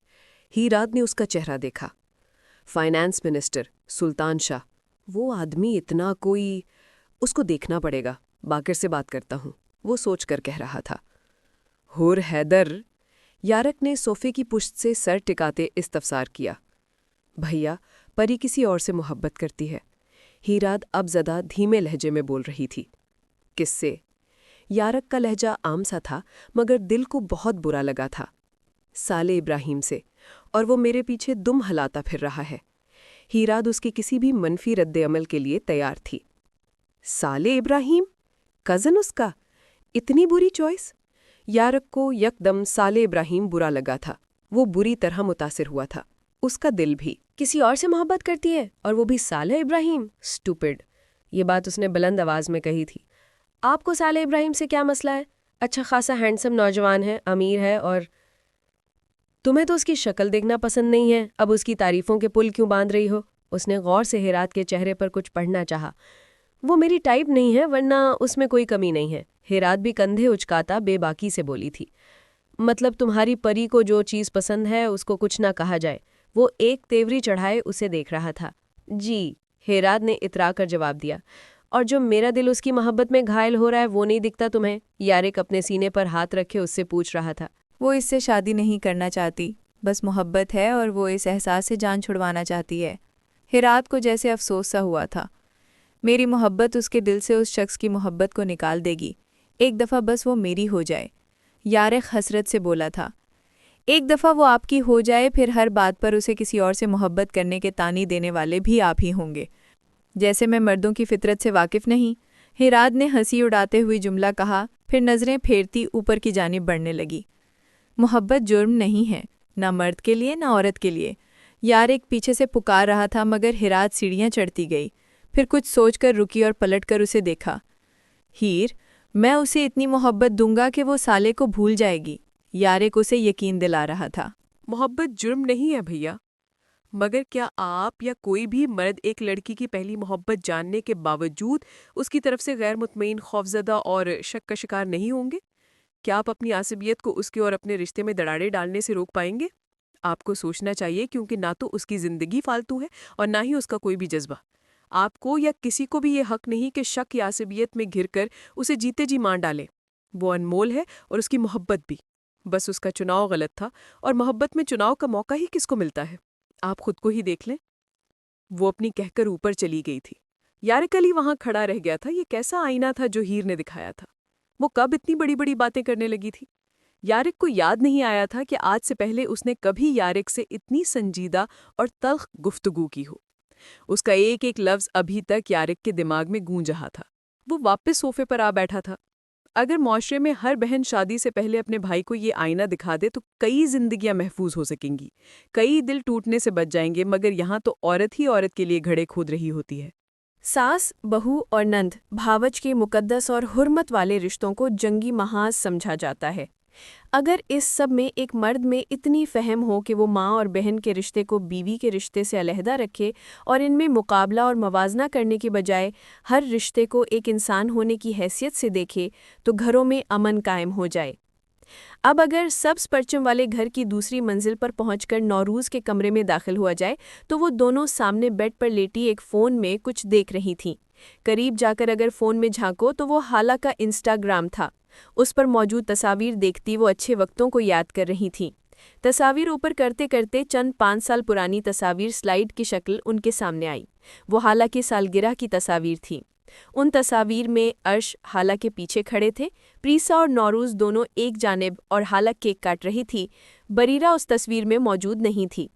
ہیراد نے اس کا چہرہ دیکھا۔ فائنانس منسٹر سلطان شاہ۔ وہ آدمی اتنا کوئی، اس کو دیکھنا پڑے گا۔ باقر سے بات کرتا ہوں، وہ سوچ کر کہہ رہا تھا۔ ہر حیدر، یارک نے صوفے کی پشت سے سر ٹکاتے استفسار کیا۔ بھیا، پری کسی اور سے محبت کرتی ہے۔ ہیراد اب زدہ دھیمے لہجے میں بول رہی تھی۔ کس سے؟ یارک کا لہجہ عام سا تھا، مگر دل کو بہت برا لگا تھا۔ صالح ابراہیم سے، اور وہ میرے پیچھے دم ہلاتا پھر رہا ہے۔ ہیراد اس کی کسی بھی منفی رد عمل کے لیے تیار تھی۔ صالح ابراہیم؟ کزن اس کا؟ اتنی بری چوائس؟ یارک کو یکدم صالح ابراہیم برا لگا تھا۔ وہ بری طرح متاثر ہوا تھا، اس کا دل بھی۔
کسی اور سے محبت کرتی ہے، اور وہ بھی صالح ابراہیم؟ اسٹوپڈ۔ یہ بات اس نے بلند آواز میں کہی تھی۔ آپ کو صالح ابراہیم سے کیا مسئلہ ہے؟ اچھا خاصا ہینڈسم نوجوان ہے، امیر ہے، اور تمہیں تو اس کی شکل دیکھنا پسند نہیں ہے، اب اس کی تعریفوں کے پل کیوں باندھ رہی ہو؟ اس نے غور سے ہیراد کے چہرے پر کچھ پڑھنا چاہا۔ وہ میری ٹائپ نہیں ہے، ورنہ اس میں کوئی کمی نہیں ہے۔ ہیراد بھی کندھے اچکاتا بے باکی سے بولی تھی۔ مطلب تمہاری پری کو جو چیز پسند ہے اس کو کچھ نہ کہا جائے۔ وہ ایک تیوری چڑھائے اسے دیکھ رہا تھا۔ جی، ہیراد نے اترا کر جواب دیا۔ اور جو میرا دل اس کی محبت میں گھائل ہو رہا ہے وہ نہیں دکھتا تمہیں؟ یارک اپنے سینے پر ہاتھ رکھے اس سے پوچھ رہا تھا۔
وہ اس سے شادی نہیں کرنا چاہتی، بس محبت ہے اور وہ اس احساس سے جان چھڑوانا چاہتی ہے۔ ہیراد کو جیسے افسوس سا ہوا تھا۔ میری محبت اس کے دل سے اس شخص کی محبت کو نکال دے گی، ایک دفعہ بس وہ میری ہو جائے۔ یارک حسرت سے بولا تھا۔ ایک دفعہ وہ آپ کی ہو جائے، پھر ہر بات پر اسے کسی اور سے محبت کرنے کے طانی دینے والے بھی آپ ہی ہوں گے۔ جیسے میں مردوں کی فطرت سے واقف نہیں، ہیراد نے ہنسی اڑاتے ہوئی جملہ کہا، پھر نظریں پھیرتی اوپر کی جانب بڑھنے لگی۔ محبت جرم نہیں ہے، نہ مرد کے لیے نہ عورت کے لیے۔ یارک پیچھے سے پکار رہا تھا، مگر ہیراد سیڑھیاں چڑھتی گئی، پھر کچھ سوچ کر رکی اور پلٹ کر اسے دیکھا۔ ہیر، میں اسے اتنی محبت دوں گا کہ وہ صالح کو بھول جائے گی۔ یارک اسے یقین دلا رہا تھا۔
محبت جرم نہیں ہے بھیا، مگر کیا آپ یا کوئی بھی مرد ایک لڑکی کی پہلی محبت جاننے کے باوجود اس کی طرف سے غیر مطمئن، خوفزدہ اور شک کا شکار نہیں ہوں گے؟ کیا آپ اپنی عصبیت کو اس کے اور اپنے رشتے میں دراڑیں ڈالنے سے روک پائیں گے؟ آپ کو سوچنا چاہیے، کیونکہ نہ تو اس کی زندگی فالتو ہے اور نہ ہی اس کا کوئی بھی جذبہ۔ آپ کو یا کسی کو بھی یہ حق نہیں کہ شک یا عصبیت میں گھر کر اسے جیتے جی مار ڈالیں۔ وہ انمول ہے اور اس کی محبت بھی، بس اس کا چناؤ غلط تھا، اور محبت میں چناؤ کا موقع ہی کس کو ملتا ہے؟ آپ خود کو ہی دیکھ لیں۔ وہ اپنی کہہ کر اوپر چلی گئی تھی۔ یارک علی وہاں کھڑا رہ گیا تھا۔ یہ کیسا آئینہ تھا جو ہیر نے دکھایا تھا؟ وہ کب اتنی بڑی بڑی باتیں کرنے لگی تھی؟ یارک کو یاد نہیں آیا تھا کہ آج سے پہلے اس نے کبھی یارک سے اتنی سنجیدہ اور تلخ گفتگو کی ہو۔ اس کا ایک ایک لفظ ابھی تک یارک کے دماغ میں گونج رہا تھا۔ وہ واپس صوفے پر آ بیٹھا تھا۔
اگر معاشرے میں ہر بہن شادی سے پہلے اپنے بھائی کو یہ آئینہ دکھا دے تو کئی زندگیاں محفوظ ہو سکیں گی، کئی دل ٹوٹنے سے بچ جائیں گے، مگر یہاں تو عورت ہی عورت کے لیے گھڑے کھود رہی ہوتی ہے۔
ساس، بہو اور نند بھاوج کے مقدس اور حرمت والے رشتوں کو جنگی محاذ سمجھا جاتا ہے۔ اگر اس سب میں ایک مرد میں اتنی فہم ہو کہ وہ ماں اور بہن کے رشتے کو بیوی کے رشتے سے علیحدہ رکھے اور ان میں مقابلہ اور موازنہ کرنے کے بجائے ہر رشتے کو ایک انسان ہونے کی حیثیت سے دیکھے تو گھروں میں امن قائم ہو جائے۔ اب اگر سبز پرچم والے گھر کی دوسری منزل پر پہنچ کر نوروز کے کمرے میں داخل ہوا جائے تو وہ دونوں سامنے بیڈ پر لیٹی ایک فون میں کچھ دیکھ رہی تھیں۔ قریب جا کر اگر فون میں جھانکو تو وہ حالہ کا انسٹاگرام تھا۔ اس پر موجود تصاویر دیکھتی وہ اچھے وقتوں کو یاد کر رہی تھیں۔ تصاویر اوپر کرتے کرتے چند 5 سال پرانی تصاویر سلائیڈ کی شکل ان کے سامنے آئی۔ وہ حالہ کی سالگرہ کی تصاویر تھیں۔ ان تصاویر میں عرش حالہ کے پیچھے کھڑے تھے، پریسا اور نوروز دونوں ایک جانب اور حالہ کیک کاٹ رہی تھی۔ بریرہ اس تصویر میں موجود نہیں تھی۔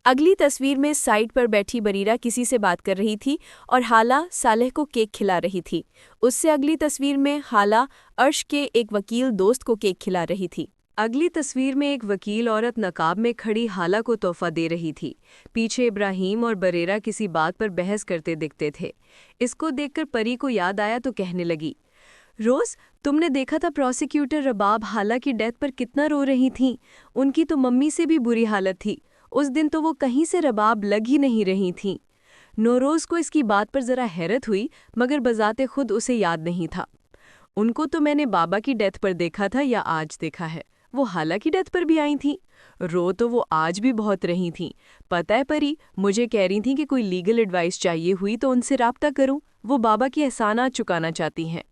اگلی تصویر میں سائیڈ پر بیٹھی بریرہ کسی سے بات کر رہی تھی اور حالہ صالح کو کیک کھلا رہی تھی۔ اس سے اگلی تصویر میں حالہ عرش کے ایک وکیل دوست کو کیک کھلا رہی تھی۔
اگلی تصویر میں ایک وکیل عورت نقاب میں کھڑی حالہ کو تحفہ دے رہی تھی۔ پیچھے ابراہیم اور بریرہ کسی بات پر بحث کرتے دکھتے تھے۔ اس کو دیکھ کر پری کو یاد آیا تو کہنے لگی، روز تم نے دیکھا تھا پروسیکیوٹر رباب حالہ کی ڈیتھ پر کتنا رو رہی تھیں؟ ان کی تو ممی سے بھی بری حالت تھی۔ اس دن تو وہ کہیں سے رباب لگ ہی نہیں رہی تھیں۔ نوروز کو اس کی بات پر ذرا حیرت ہوئی مگر بذات خود اسے یاد نہیں تھا۔ ان کو تو میں نے بابا کی ڈیتھ پر دیکھا تھا یا آج دیکھا ہے، وہ حالہ کی ڈیتھ پر بھی آئی تھیں۔ رو تو وہ آج بھی بہت رہی تھیں۔ پتہ ہے پری، مجھے کہہ رہی تھیں کہ کوئی لیگل ایڈوائس چاہیے ہوئی تو ان سے رابطہ کروں، وہ بابا کے احسانات چکانا چاہتی ہیں۔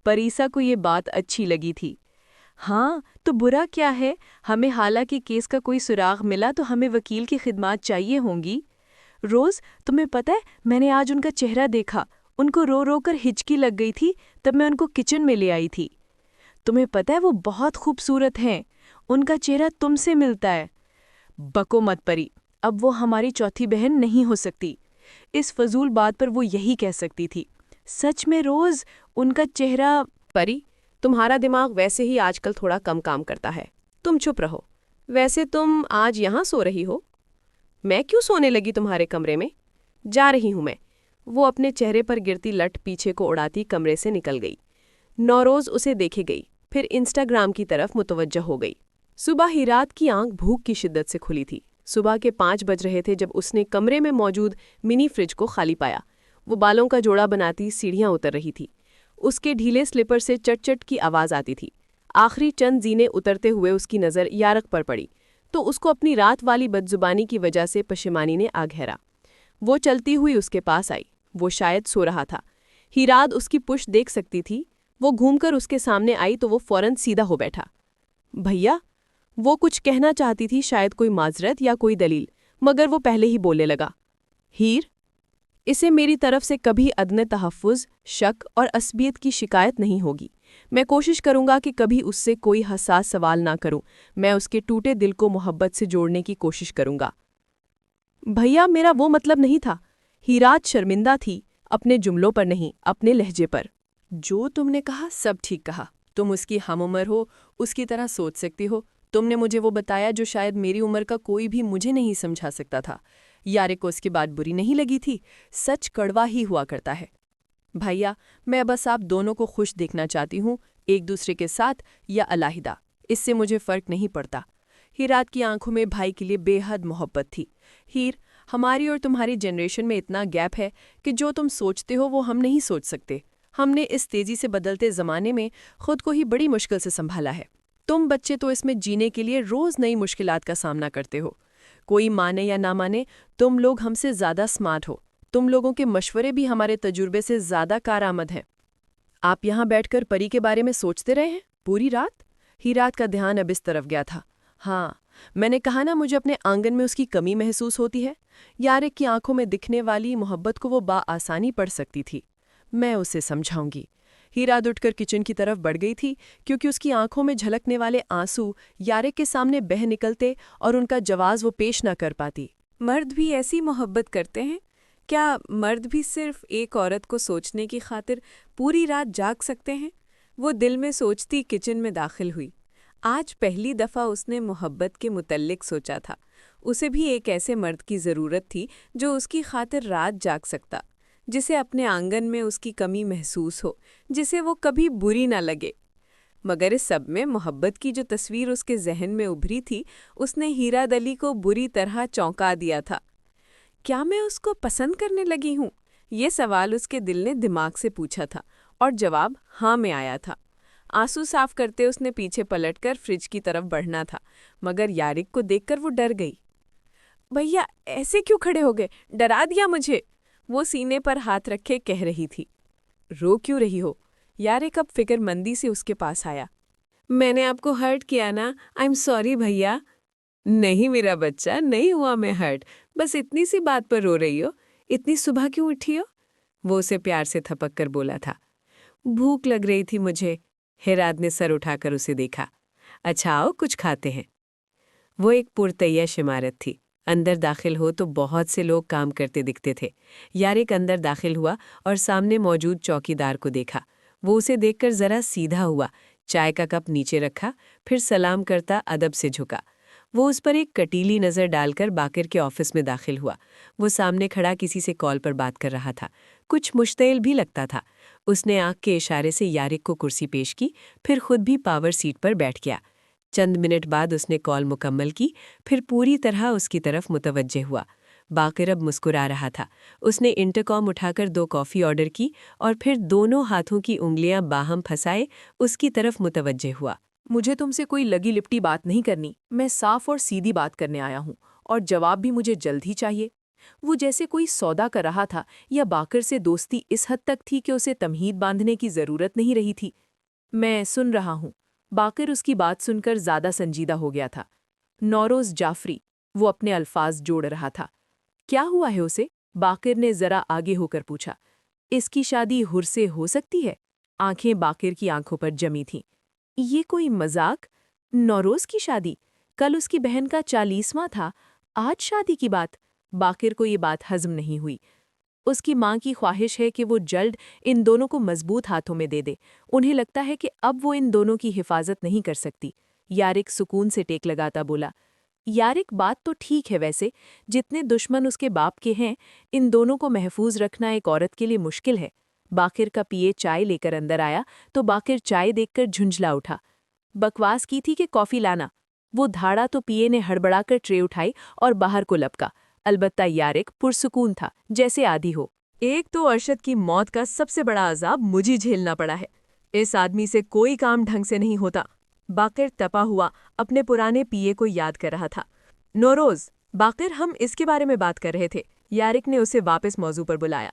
پریسا کو یہ بات اچھی لگی تھی۔ ہاں تو برا کیا ہے، ہمیں حالہ کے کیس کا کوئی سراغ ملا تو ہمیں وکیل کی خدمات چاہیے ہوں گی۔ روز تمہیں پتہ ہے میں نے آج ان کا چہرہ دیکھا، ان کو رو رو کر ہچکی لگ گئی تھی، تب میں ان کو کچن میں لے آئی تھی۔ تمہیں پتہ ہے وہ بہت خوبصورت ہیں، ان کا چہرہ تم سے ملتا ہے۔ بکو مت پری، اب وہ ہماری چوتھی بہن نہیں ہو سکتی۔ اس فضول بات پر وہ یہی کہہ سکتی تھی۔ سچ میں روز ان کا چہرہ…
پری، تمہارا دماغ ویسے ہی آج کل تھوڑا کم کام کرتا ہے، تم چپ رہو۔ ویسے تم آج یہاں سو رہی ہو؟ میں کیوں سونے لگی تمہارے کمرے میں؟ جا رہی ہوں میں۔ وہ اپنے چہرے پر گرتی لٹ پیچھے کو اڑاتی کمرے سے نکل گئی۔ نوروز اسے دیکھے گئی، پھر انسٹاگرام کی طرف متوجہ ہو گئی۔ صبح ہی رات کی آنکھ بھوک کی شدت سے کھلی تھی۔ صبح کے 5 بج رہے تھے جب اس نے کمرے میں موجود منی فریج کو خالی پایا۔ وہ بالوں کا جوڑا بناتی سیڑھیاں اتر رہی تھی۔ اس کے ڈھیلے سلیپر سے چٹ چٹ کی آواز آتی تھی۔ آخری چند زینے اترتے ہوئے اس کی نظر یارق پر پڑی تو اس کو اپنی رات والی بدزبانی کی وجہ سے پشیمانی نے آ گھیرا۔ وہ چلتی ہوئی اس کے پاس آئی۔ وہ شاید سو رہا تھا۔ ہیراد اس کی پشت دیکھ سکتی تھی۔ وہ گھوم کر اس کے سامنے آئی تو وہ فوراً سیدھا ہو بیٹھا۔ بھیا، وہ کچھ کہنا چاہتی تھی، شاید کوئی معذرت یا کوئی دلیل، مگر وہ پہلے ہی بولنے لگا۔ ہیر، اسے میری طرف سے کبھی ادنے تحفظ، شک اور عصبیت کی شکایت نہیں ہوگی۔ میں کوشش کروں گا کہ کبھی اس سے کوئی حساس سوال نہ کروں۔ میں اس کے ٹوٹے دل کو محبت سے جوڑنے کی کوشش کروں گا۔ بھیا، میرا وہ مطلب نہیں تھا۔ ہیراد شرمندہ تھی، اپنے جملوں پر نہیں، اپنے لہجے پر۔ جو تم نے کہا سب ٹھیک کہا۔ تم اس کی ہم عمر ہو، اس کی طرح سوچ سکتی ہو۔ تم نے مجھے وہ بتایا جو شاید میری عمر کا کوئی بھی مجھے نہیں سمجھا سکتا تھا۔ یارے کو اس کی بات بری نہیں لگی تھی، سچ کڑوا ہی ہوا کرتا ہے۔ بھیا، میں بس آپ دونوں کو خوش دیکھنا چاہتی ہوں، ایک دوسرے کے ساتھ یا علیحدہ، اس سے مجھے فرق نہیں پڑتا۔ ہیراد کی آنکھوں میں بھائی کے لیے بے حد محبت تھی۔ ہیر، ہماری اور تمہاری جنریشن میں اتنا گیپ ہے کہ جو تم سوچتے ہو وہ ہم نہیں سوچ سکتے۔ ہم نے اس تیزی سے بدلتے زمانے میں خود کو ہی بڑی مشکل سے سنبھالا ہے۔ تم بچے تو اس میں جینے کے لیے روز نئی مشکلات کا سامنا کرتے ہو۔ کوئی مانے یا نہ مانے، تم لوگ ہم سے زیادہ سمارٹ ہو۔ تم لوگوں کے مشورے بھی ہمارے تجربے سے زیادہ کارآمد ہیں۔ آپ یہاں بیٹھ کر پری کے بارے میں سوچتے رہے ہیں پوری رات؟ ہیراد کا دھیان اب اس طرف گیا تھا۔ ہاں، میں نے کہا نا، مجھے اپنے آنگن میں اس کی کمی محسوس ہوتی ہے۔ یارق کی آنکھوں میں دکھنے والی محبت کو وہ بآسانی پڑھ سکتی تھی۔ میں اسے سمجھاؤں گی۔ ہیراد اٹھ کر کچن کی طرف بڑھ گئی تھی کیونکہ اس کی آنکھوں میں جھلکنے والے آنسو یارق کے سامنے بہہ نکلتے اور ان کا جواز وہ پیش نہ کر پاتی۔
مرد بھی ایسی محبت کرتے ہیں؟ کیا مرد بھی صرف ایک عورت کو سوچنے کی خاطر پوری رات جاگ سکتے ہیں؟ وہ دل میں سوچتی کچن میں داخل ہوئی۔ آج پہلی دفعہ اس نے محبت کے متعلق سوچا تھا۔ اسے بھی ایک ایسے مرد کی ضرورت تھی جو اس کی خاطر رات جاگ سکتا، جسے اپنے آنگن میں اس کی کمی محسوس ہو، جسے وہ کبھی بری نہ لگے۔ مگر اس سب میں محبت کی جو تصویر اس کے ذہن میں ابھری تھی، اس نے ہیراد علی کو بری طرح چونکا دیا تھا۔ کیا میں اس کو پسند کرنے لگی ہوں؟ یہ سوال اس کے دل نے دماغ سے پوچھا تھا، اور جواب ہاں میں آیا تھا۔ آنسو صاف کرتے اس نے پیچھے پلٹ کر فریج کی طرف بڑھنا تھا، مگر یارک کو دیکھ کر وہ ڈر گئی۔ بھیا ایسے کیوں کھڑے ہو گئے؟ ڈرا دیا مجھے، وہ سینے پر ہاتھ رکھے کہہ رہی تھی۔ رو کیوں رہی ہو؟ یارک اب فکر مندی سے اس کے پاس آیا۔
میں نے آپ کو ہرٹ کیا نا، آئی ایم سوری بھیا۔ نہیں میرا بچہ، نہیں ہوا میں ہرٹ، بس اتنی سی بات پر رو رہی ہو، اتنی صبح کیوں اٹھی ہو؟ وہ اسے پیار سے تھپک کر بولا تھا۔ بھوک لگ رہی تھی مجھے۔ ہیراد نے سر اٹھا کر اسے دیکھا۔ اچھا آؤ کچھ کھاتے ہیں۔ وہ ایک پرتعیش عمارت تھی۔ اندر داخل ہو تو بہت سے لوگ کام کرتے دکھتے تھے۔ یارک اندر داخل ہوا اور سامنے موجود چوکیدار کو دیکھا۔ وہ اسے دیکھ کر ذرا سیدھا ہوا، چائے کا کپ نیچے رکھا، پھر سلام کرتا ادب سے جھکا۔ وہ اس پر ایک کٹیلی نظر ڈال کر باقر کے آفس میں داخل ہوا۔ وہ سامنے کھڑا کسی سے کال پر بات کر رہا تھا، کچھ مشتعل بھی لگتا تھا۔ اس نے آنکھ کے اشارے سے یارک کو کرسی پیش کی، پھر خود بھی پاور سیٹ پر بیٹھ گیا۔ چند منٹ بعد اس نے کال مکمل کی، پھر پوری طرح اس کی طرف متوجہ ہوا۔ باقر اب مسکرا رہا تھا۔ اس نے انٹرکام اٹھا کر 2 کافی آرڈر کی اور پھر دونوں ہاتھوں کی انگلیاں باہم پھنسائے اس کی طرف متوجہ ہوا۔
مجھے تم سے کوئی لگی لپٹی بات نہیں کرنی، میں صاف اور سیدھی بات کرنے آیا ہوں، اور جواب بھی مجھے جلد ہی چاہیے۔ وہ جیسے کوئی سودا کر رہا تھا، یا باقر سے دوستی اس حد تک تھی کہ اسے تمہید باندھنے کی ضرورت نہیں رہی تھی۔ میں سن رہا ہوں۔ باقر اس کی بات سن کر زیادہ سنجیدہ ہو گیا تھا۔ نوروز جعفری، وہ اپنے الفاظ جوڑ رہا تھا۔ کیا ہوا ہے اسے؟ باقر نے ذرا آگے ہو کر پوچھا۔ اس کی شادی حر سے ہو سکتی ہے؟ آنکھیں باقر کی آنکھوں پر جمی تھیں۔ یہ کوئی مذاق؟ نوروز کی شادی؟ کل اس کی بہن کا 40واں تھا، آج شادی کی بات؟ باقر کو یہ بات ہضم نہیں ہوئی۔ اس کی ماں کی خواہش ہے کہ وہ جلد ان دونوں کو مضبوط ہاتھوں میں دے دے۔ انہیں لگتا ہے کہ اب وہ ان دونوں کی حفاظت نہیں کر سکتی۔ یارک سکون سے ٹیک لگاتا بولا۔ یارک بات تو ٹھیک ہے، ویسے جتنے دشمن اس کے باپ کے ہیں، ان دونوں کو محفوظ رکھنا ایک عورت کے لیے مشکل ہے۔ باقر کا پیے چائے لے کر اندر آیا تو باقر چائے دیکھ کر جھنجھلا اٹھا۔ بکواس کی تھی کہ کافی لانا۔ وہ دھاڑا تو پیے نے ہڑبڑا کر ٹرے اٹھائی اور باہر کو لپکا۔ البتہ یارک پرسکون تھا، جیسے عادی ہو۔
ایک تو ارشد کی موت کا سب سے بڑا عذاب مجھے جھیلنا پڑا ہے۔ اس آدمی سے کوئی کام ڈھنگ سے نہیں ہوتا۔ باقر تپا ہوا اپنے پرانے پیے کو یاد کر رہا تھا۔ نوروز، باقر ہم اس کے بارے میں بات کر رہے تھے۔ یارک نے اسے واپس موضوع پر بلایا۔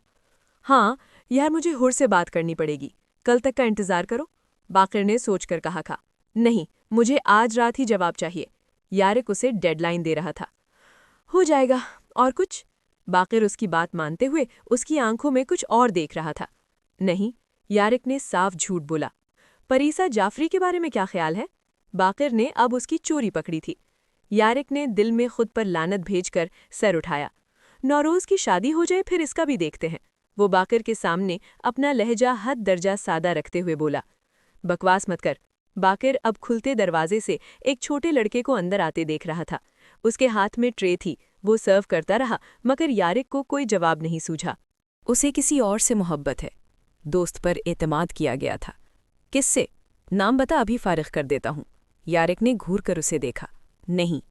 ہاں یار، مجھے حر سے بات کرنی پڑے گی، کل تک کا انتظار کرو۔ باقر نے سوچ کر کہا تھا۔ نہیں، مجھے آج رات ہی جواب چاہیے۔ یارک اسے ڈیڈ لائن دے رہا تھا۔ ہو جائے گا۔ اور کچھ؟ باقر اس کی بات مانتے ہوئے اس کی آنکھوں میں کچھ اور دیکھ رہا تھا۔ نہیں، یارک نے صاف جھوٹ بولا۔ پریسا جعفری کے بارے میں کیا خیال ہے؟ باقر نے اب اس کی چوری پکڑی تھی۔ یارک نے دل میں خود پر لعنت بھیج کر سر اٹھایا۔ نوروز کی شادی ہو جائے پھر اس کا بھی دیکھتے ہیں۔ وہ باقر کے سامنے اپنا لہجہ حد درجہ سادہ رکھتے ہوئے بولا۔ بکواس مت کر۔ باقر اب کھلتے دروازے سے ایک چھوٹے لڑکے کو اندر آتے دیکھ رہا تھا۔ اس کے ہاتھ میں ٹرے تھی، وہ سرو کرتا رہا، مگر یارک کو کوئی جواب نہیں سوجھا۔
اسے کسی اور سے محبت ہے۔ دوست پر اعتماد کیا گیا تھا۔ کس سے؟ نام بتا، ابھی فارغ کر دیتا ہوں۔ یارک نے گھور کر اسے دیکھا۔ نہیں۔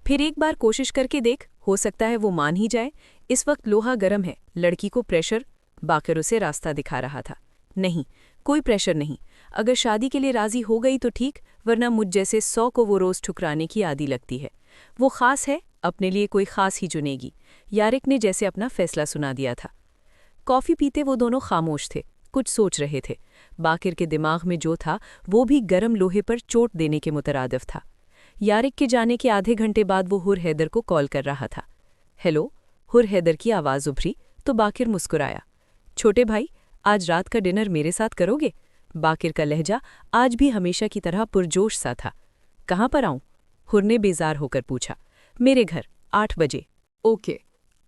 پھر ایک بار کوشش کر کے دیکھ، ہو سکتا ہے وہ مان ہی جائے۔ اس وقت لوہا گرم ہے، لڑکی کو پریشر۔ باقر اسے راستہ دکھا رہا تھا۔ نہیں، کوئی پریشر نہیں۔ اگر شادی کے لیے راضی ہو گئی تو ٹھیک، ورنہ مجھ جیسے 100 کو وہ روز ٹھکرانے کی عادی لگتی ہے۔ وہ خاص ہے، اپنے لیے کوئی خاص ہی چنے گی۔ یارک نے جیسے اپنا فیصلہ سنا دیا تھا۔ کافی پیتے وہ دونوں خاموش تھے، کچھ سوچ رہے تھے۔ باقر کے دماغ میں جو تھا وہ بھی گرم لوہے پر چوٹ دینے کے مترادف تھا۔ یارک کے جانے کے آدھے گھنٹے بعد وہ حر حیدر کو کال کر رہا تھا۔ ہیلو، حر حیدر کی آواز ابھری تو باقر مسکرایا۔ چھوٹے بھائی، آج رات کا ڈنر میرے ساتھ کرو گے؟ باقر کا لہجہ آج بھی ہمیشہ کی طرح پرجوش سا تھا۔ کہاں پر آؤں؟ حر نے بیزار ہو کر پوچھا۔ میرے گھر، 8 بجے۔
اوکے۔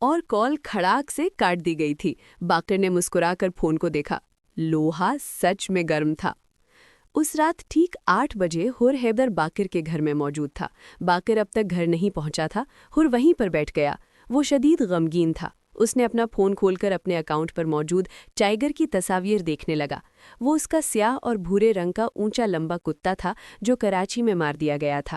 اور کال کھڑاک سے کاٹ دی گئی تھی۔ باقر نے مسکرا کر فون کو دیکھا۔ لوہا سچ میں گرم تھا۔
اس رات ٹھیک 8 بجے ہر حیدر باقر کے گھر میں موجود تھا۔ باقر اب تک گھر نہیں پہنچا تھا۔ ہر وہیں پر بیٹھ گیا۔ وہ شدید غمگین تھا۔ اس نے اپنا فون کھول کر اپنے اکاؤنٹ پر موجود ٹائیگر کی تصاویر دیکھنے لگا۔ وہ اس کا سیاہ اور بھورے رنگ کا اونچا لمبا کتا تھا جو کراچی میں مار دیا گیا تھا۔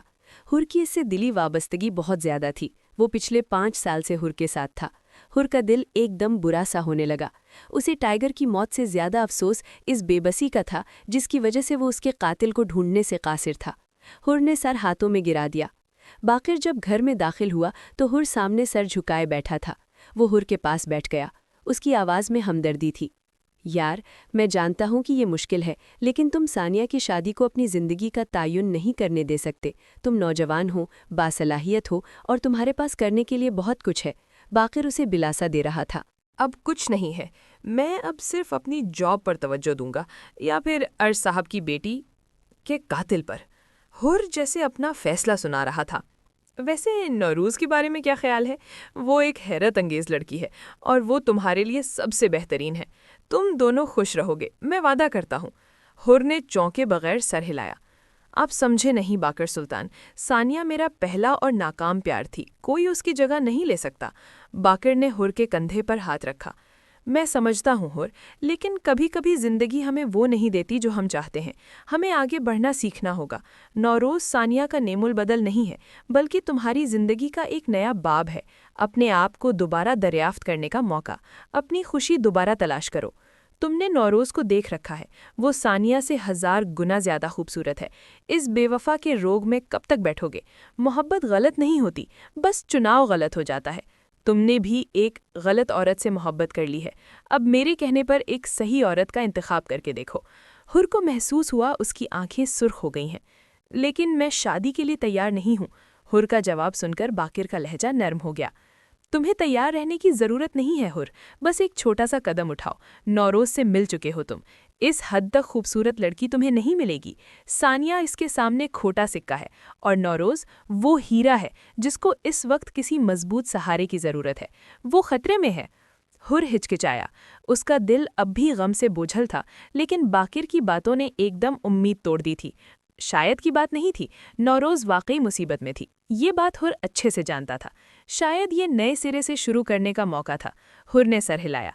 ہر کی اس سے دلی وابستگی بہت زیادہ تھی۔ وہ پچھلے 5 سال سے ہر کے ساتھ تھا۔ ہر کا دل ایک دم برا سا ہونے لگا۔ اسے ٹائیگر کی موت سے زیادہ افسوس اس بے بسی کا تھا جس کی وجہ سے وہ اس کے قاتل کو ڈھونڈنے سے قاصر تھا۔ ہر نے سر ہاتھوں میں گرا دیا۔ باقر جب گھر میں داخل ہوا تو ہر سامنے سر جھکائے بیٹھا تھا۔ وہ ہر کے پاس بیٹھ گیا۔ اس کی آواز میں ہمدردی تھی۔ یار، میں جانتا ہوں کہ یہ مشکل ہے، لیکن تم ثانیہ کی شادی کو اپنی زندگی کا تعین نہیں کرنے دے سکتے۔ تم نوجوان ہو، باصلاحیت ہو اور تمہارے پاس کرنے کے لیے بہت کچھ ہے۔ باقر اسے دلاسا دے رہا تھا۔
اب کچھ نہیں ہے، میں اب صرف اپنی جاب پر توجہ دوں گا یا پھر ارش صاحب کی بیٹی کے قاتل پر۔ ہر جیسے اپنا فیصلہ سنا رہا تھا۔ ویسے نوروز کے بارے میں کیا خیال ہے؟ وہ ایک حیرت انگیز لڑکی ہے اور وہ تمہارے لیے سب سے بہترین ہے۔ تم دونوں خوش رہو گے، میں وعدہ کرتا ہوں۔ ہر نے چونکے بغیر سر ہلایا۔ آپ سمجھے نہیں باقر سلطان، ثانیہ میرا پہلا اور ناکام پیار تھی، کوئی اس کی جگہ نہیں لے سکتا۔ باقر نے ہر کے کندھے پر ہاتھ رکھا۔ میں سمجھتا ہوں ہر، لیکن کبھی کبھی زندگی ہمیں وہ نہیں دیتی جو ہم چاہتے ہیں۔ ہمیں آگے بڑھنا سیکھنا ہوگا۔ نوروز ثانیہ کا نعم البدل نہیں ہے، بلکہ تمہاری زندگی کا ایک نیا باب ہے۔ اپنے آپ کو دوبارہ دریافت کرنے کا موقع، اپنی خوشی دوبارہ تلاش کرو۔ تم نے نوروز کو دیکھ رکھا ہے، وہ ثانیہ سے 1000 گنا زیادہ خوبصورت ہے۔ اس بے وفا کے روگ میں کب تک بیٹھو گے؟ محبت غلط نہیں ہوتی، بس چناؤ غلط ہو جاتا ہے۔ تم نے بھی ایک غلط عورت سے محبت کر لی ہے، اب میرے کہنے پر ایک صحیح عورت کا انتخاب کر کے دیکھو۔ ہر کو محسوس ہوا اس کی آنکھیں سرخ ہو گئی ہیں۔ لیکن میں شادی کے لیے تیار نہیں ہوں۔ ہر کا جواب سن کر باقر کا لہجہ نرم ہو گیا۔ تمہیں تیار رہنے کی ضرورت نہیں ہے ہر، بس ایک چھوٹا سا قدم اٹھاؤ۔ نوروز سے مل چکے ہو تم، اس حد تک خوبصورت لڑکی تمہیں نہیں ملے گی۔ ثانیہ اس کے سامنے کھوٹا سکہ ہے اور نوروز وہ ہیرا ہے جس کو اس وقت کسی مضبوط سہارے کی ضرورت ہے۔ وہ خطرے میں ہے۔ ہر ہچکچایا۔ اس کا دل اب بھی غم سے بوجھل تھا، لیکن باقر کی باتوں نے ایک دم امید توڑ دی تھی۔ شاید کی بات نہیں تھی، نوروز واقعی مصیبت میں تھی۔ یہ بات ہر اچھے سے جانتا تھا۔ شاید یہ نئے سرے سے شروع کرنے کا موقع تھا۔ ہر نے سر ہلایا۔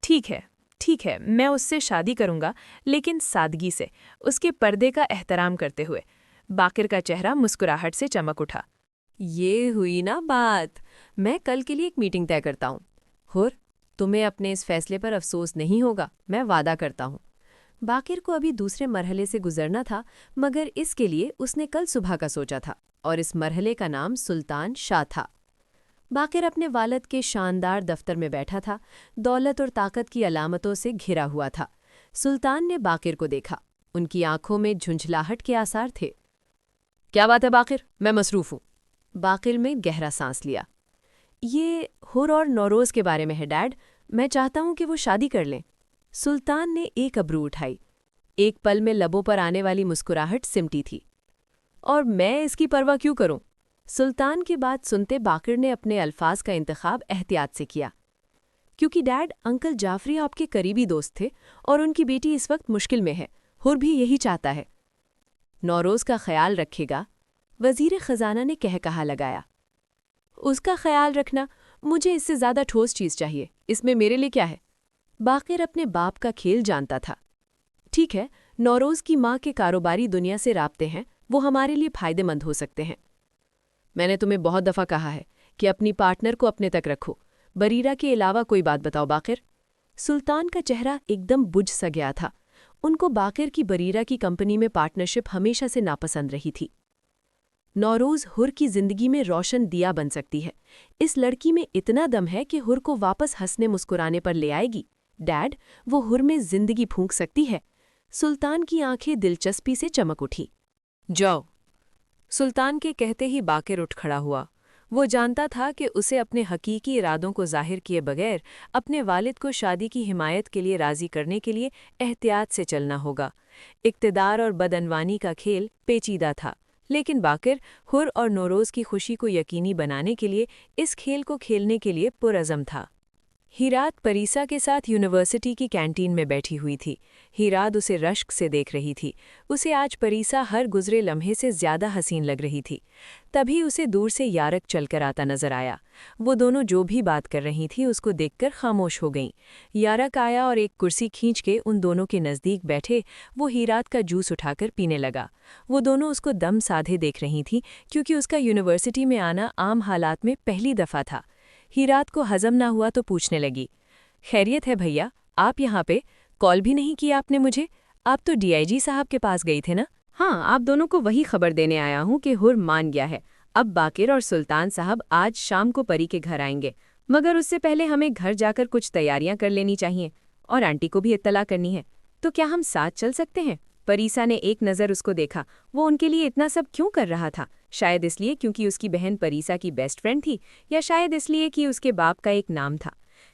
ٹھیک ہے، میں اس سے شادی کروں گا، لیکن سادگی سے، اس کے پردے کا احترام کرتے ہوئے۔ باقر کا چہرہ مسکراہٹ سے چمک اٹھا۔
یہ ہوئی نا بات، میں کل کے لیے ایک میٹنگ طے کرتا ہوں۔ ہر، تمہیں اپنے اس فیصلے پر افسوس نہیں ہوگا، میں وعدہ کرتا ہوں۔ باقر کو ابھی دوسرے مرحلے سے گزرنا تھا، مگر اس کے لیے اس نے کل صبح کا سوچا تھا، اور اس مرحلے کا نام سلطان شاہ تھا۔ باقر اپنے والد کے شاندار دفتر میں بیٹھا تھا، دولت اور طاقت کی علامتوں سے گھرا ہوا تھا۔ سلطان نے باقر کو دیکھا۔ ان کی آنکھوں میں جھنجھلاہٹ کے آثار تھے۔
کیا بات ہے باقر؟ میں مصروف ہوں۔
باقر میں گہرا سانس لیا۔ یہ ہر اور نوروز کے بارے میں ہے ڈیڈ، میں چاہتا ہوں کہ وہ شادی کر لیں۔ سلطان نے ایک ابرو اٹھائی۔ ایک پل میں لبوں پر آنے والی مسکراہٹ سمٹی تھی۔ اور میں اس کی پرواہ کیوں کروں؟ سلطان کی بات سنتے باقر نے اپنے الفاظ کا انتخاب احتیاط سے کیا۔ کیونکہ ڈیڈ، انکل جعفری آپ کے قریبی دوست تھے اور ان کی بیٹی اس وقت مشکل میں ہے۔ ہر بھی یہی چاہتا ہے۔ نوروز کا خیال رکھے گا، وزیر خزانہ نے کہا لگایا۔ اس کا خیال رکھنا، مجھے اس سے زیادہ ٹھوس چیز چاہیے، اس میں میرے لیے کیا ہے؟ باقر اپنے باپ کا کھیل جانتا تھا۔ ٹھیک ہے، نوروز کی ماں کے کاروباری دنیا سے رابطے ہیں، وہ ہمارے لیے فائدہ مند ہو سکتے ہیں۔ میں نے تمہیں بہت دفعہ کہا ہے کہ اپنی پارٹنر کو اپنے تک رکھو، بریرہ کے علاوہ کوئی بات بتاؤ باقر۔ سلطان کا چہرہ ایک دم بجھ سا گیا تھا۔ ان کو باقر کی بریرہ کی کمپنی میں پارٹنرشپ ہمیشہ سے ناپسند رہی تھی۔ نوروز ہر کی زندگی میں روشن دیا بن سکتی ہے۔ اس لڑکی میں اتنا دم ہے کہ ہر کو واپس ہنسنے مسکرانے پر لے آئے گی۔ ڈیڈ، وہ ہر میں زندگی پھونک سکتی ہے۔ سلطان کی آنکھیں دلچسپی سے چمک اٹھی۔
جاؤ۔ سلطان کے کہتے ہی باقر اٹھ کھڑا ہوا۔ وہ جانتا تھا کہ اسے اپنے حقیقی ارادوں کو ظاہر کیے بغیر اپنے والد کو شادی کی حمایت کے لیے راضی کرنے کے لیے احتیاط سے چلنا ہوگا۔ اقتدار اور بدعنوانی کا کھیل پیچیدہ تھا، لیکن باقر ہر اور نوروز کی خوشی کو یقینی بنانے کے لیے اس کھیل کو کھیلنے کے لیے پرعزم تھا۔
ہیرات پریسا کے ساتھ یونیورسٹی کی کینٹین میں بیٹھی ہوئی تھی۔ ہیرات اسے رشک سے دیکھ رہی تھی۔ اسے آج پریسا ہر گزرے لمحے سے زیادہ حسین لگ رہی تھی۔ تبھی اسے دور سے یارک چل کر آتا نظر آیا۔ وہ دونوں جو بھی بات کر رہی تھی اس کو دیکھ کر خاموش ہو گئیں۔ یارک آیا اور ایک کرسی کھینچ کے ان دونوں کے نزدیک بیٹھے وہ ہیرات کا جوس اٹھا کر پینے لگا۔ وہ دونوں اس کو دم سادھے دیکھ رہی تھیں کیونکہ اس کا یونیورسٹی میں آنا عام حالات میں پہلی دفعہ تھا۔ ہیرات کو ہضم نہ ہوا تو پوچھنے لگی، خیریت ہے بھیا، آپ یہاں پہ؟ کال بھی نہیں کی آپ نے مجھے؟ آپ تو ڈی آئی جی صاحب کے پاس گئی تھے نا؟
ہاں، آپ دونوں کو وہی خبر دینے آیا ہوں کہ حر مان گیا ہے۔ اب باقر اور سلطان صاحب آج شام کو پری کے گھر آئیں گے، مگر اس سے پہلے ہمیں گھر جا کر کچھ تیاریاں کر لینی چاہیے اور آنٹی کو بھی اطلاع کرنی ہے۔ تو کیا ہم ساتھ چل سکتے ہیں؟ پریسا نے ایک نظر اس کو دیکھا۔ وہ ان کے لیے اتنا سب کیوں کر رہا تھا؟ شاید اس لیے کیونکہ اس کی بہن پریسا کی بیسٹ فرینڈ تھی، یا شاید اس لیے کہ اس کے باپ کا ایک نام تھا۔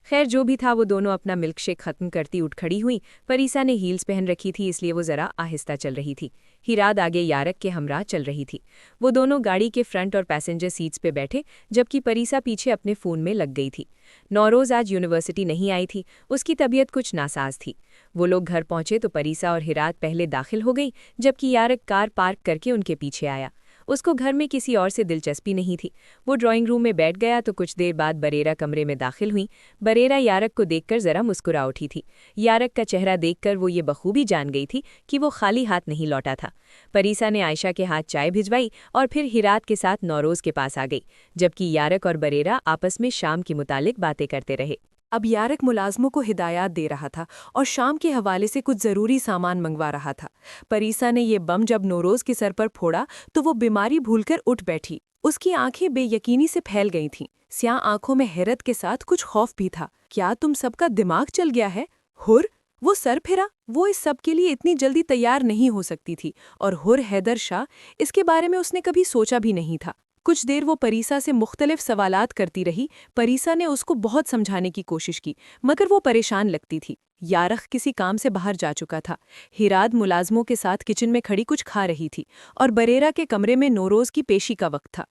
خیر جو بھی تھا، وہ دونوں اپنا ملک شیک ختم کرتی اٹھ کھڑی ہوئی۔ پریسا نے ہیلز پہن رکھی تھی اس لیے وہ ذرا آہستہ چل رہی تھی۔ ہیرات آگے یارک کے ہمراہ چل رہی تھی۔ وہ دونوں گاڑی کے فرنٹ اور پیسنجر سیٹس پہ بیٹھے جبکہ پریسا پیچھے اپنے فون میں لگ گئی تھی۔ نوروز آج یونیورسٹی نہیں آئی تھی، اس کی طبیعت کچھ ناساز تھی۔ وہ لوگ گھر پہنچے تو پریسا اور ہیرات پہلے داخل ہو گئی جبکہ یارک کار پارک کر کے ان کے پیچھے آیا۔ اس کو گھر میں کسی اور سے دلچسپی نہیں تھی۔ وہ ڈرائنگ روم میں بیٹھ گیا تو کچھ دیر بعد بریرا کمرے میں داخل ہوئی۔ بریرا یارک کو دیکھ کر ذرا مسکرا اٹھی تھی۔ یارک کا چہرہ دیکھ کر وہ یہ بخوبی جان گئی تھی کہ وہ خالی ہاتھ نہیں لوٹا تھا۔ پریسا نے عائشہ کے ہاتھ چائے بھجوائی اور پھر ہیرات کے ساتھ نوروز کے پاس آ گئی، جبکہ یارک اور بریرا آپس میں شام کے متعلق باتیں کرتے رہے۔
اب یارک ملازموں کو ہدایات دے رہا تھا اور شام کے حوالے سے کچھ ضروری سامان منگوا رہا تھا۔ پریسا نے یہ بم جب نوروز کے سر پر پھوڑا تو وہ بیماری بھول کر اٹھ بیٹھی۔ اس کی آنکھیں بے یقینی سے پھیل گئی تھیں۔ سیاہ آنکھوں میں حیرت کے ساتھ کچھ خوف بھی تھا۔ کیا تم سب کا دماغ چل گیا ہے؟ حر؟ وہ سر پھرا۔ وہ اس سب کے لیے اتنی جلدی تیار نہیں ہو سکتی تھی، اور حر حیدر شاہ، اس کے بارے میں اس نے کبھی سوچا بھی نہیں تھا۔ کچھ دیر وہ پریسا سے مختلف سوالات کرتی رہی۔ پریسا نے اس کو بہت سمجھانے کی کوشش کی مگر وہ پریشان لگتی تھی۔ یارق کسی کام سے باہر جا چکا تھا۔ ہیرات ملازموں کے ساتھ کچن میں کھڑی کچھ کھا رہی تھی اور بریرا کے کمرے میں نوروز کی پیشی کا وقت تھا۔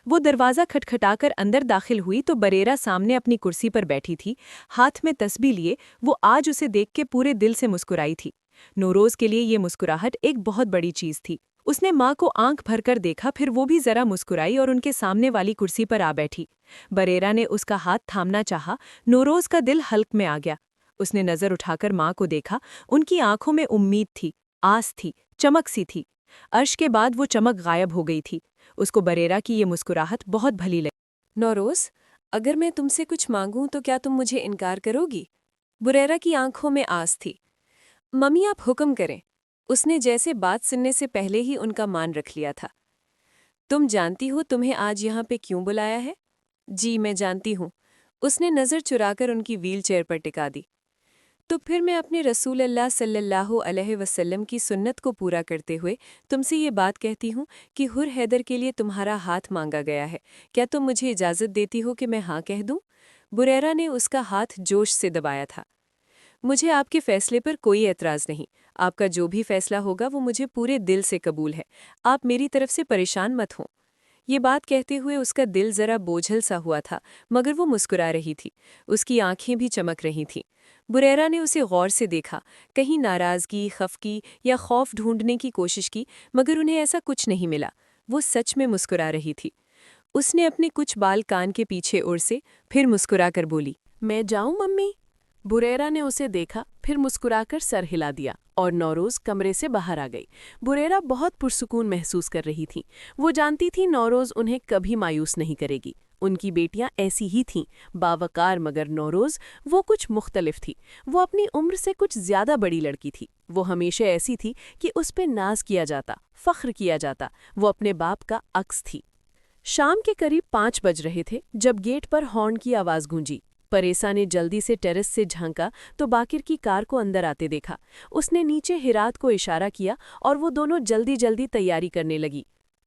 وہ دروازہ کھٹکھٹا کر اندر داخل ہوئی تو بریرا سامنے اپنی کرسی پر بیٹھی تھی، ہاتھ میں تسبیح لیے۔ وہ آج اسے دیکھ کے پورے دل سے مسکرائی تھی۔ نوروز کے لیے یہ مسکراہٹ ایک بہت بڑی چیز تھی۔ اس نے ماں کو آنکھ بھر کر دیکھا، پھر وہ بھی ذرا مسکرائی اور ان کے سامنے والی کرسی پر آ بیٹھی۔ بریرا نے اس کا ہاتھ تھامنا چاہا۔ نوروز کا دل حلق میں آ گیا۔ اس نے نظر اٹھا کر ماں کو دیکھا۔ ان کی آنکھوں میں امید تھی، آس تھی، چمک سی تھی۔ عرش کے بعد وہ چمک غائب ہو گئی تھی۔ اس کو بریرا کی یہ مسکراہٹ بہت بھلی لگی۔
نوروز، اگر میں تم سے کچھ مانگوں تو کیا تم مجھے انکار کرو گی؟ بریرا کی آنکھوں میں آس تھی۔ ممی آپ حکم کریں۔ اس نے جیسے بات سننے سے پہلے ہی ان کا مان رکھ لیا تھا۔ تم جانتی ہو تمہیں آج یہاں پہ کیوں بلایا ہے؟ جی میں جانتی ہوں۔ اس نے نظر چرا کر ان کی ویل چیئر پر ٹکا دی۔ تو پھر میں اپنے رسول اللہ صلی اللہ علیہ وسلم کی سنت کو پورا کرتے ہوئے تم سے یہ بات کہتی ہوں کہ حر حیدر کے لیے تمہارا ہاتھ مانگا گیا ہے۔ کیا تم مجھے اجازت دیتی ہو کہ میں ہاں کہہ دوں؟ بریرا نے اس کا ہاتھ جوش سے دبایا تھا۔ مجھے آپ کے فیصلے پر کوئی اعتراض نہیں۔ آپ کا جو بھی فیصلہ ہوگا وہ مجھے پورے دل سے قبول ہے۔ آپ میری طرف سے پریشان مت ہوں۔ یہ بات کہتے ہوئے اس کا دل ذرا بوجھل سا ہوا تھا مگر وہ مسکرا رہی تھی۔ اس کی آنکھیں بھی چمک رہی تھیں۔ بریرا نے اسے غور سے دیکھا، کہیں ناراضگی، خفگی یا خوف ڈھونڈنے کی کوشش کی مگر انہیں ایسا کچھ نہیں ملا۔ وہ سچ میں مسکرا رہی تھی۔ اس نے اپنے کچھ بال کان کے پیچھے اڑسے، پھر مسکرا کر بولی،
میں جاؤں ممی؟ بریرا نے اسے دیکھا، پھر مسکرا کر سر ہلا دیا اور نوروز کمرے سے باہر آ گئی۔ بریرا بہت پرسکون محسوس کر رہی تھی۔ وہ جانتی تھی نوروز انہیں کبھی مایوس نہیں کرے گی۔ ان کی بیٹیاں ایسی ہی تھیں، باوقار، مگر نوروز وہ کچھ مختلف تھی۔ وہ اپنی عمر سے کچھ زیادہ بڑی لڑکی تھی۔ وہ ہمیشہ ایسی تھی کہ اس پہ ناز کیا جاتا، فخر کیا جاتا۔ وہ اپنے باپ کا عکس تھی۔ شام کے قریب 5 بج رہے تھے جب گیٹ پر ہارن کی آواز گونجی۔ پریسا نے جلدی سے ٹیرس سے جھانکا تو باقر کی کار کو اندر آتے دیکھا۔ اس نے نیچے ہیرات کو اشارہ کیا اور وہ دونوں جلدی جلدی تیاری کرنے لگی۔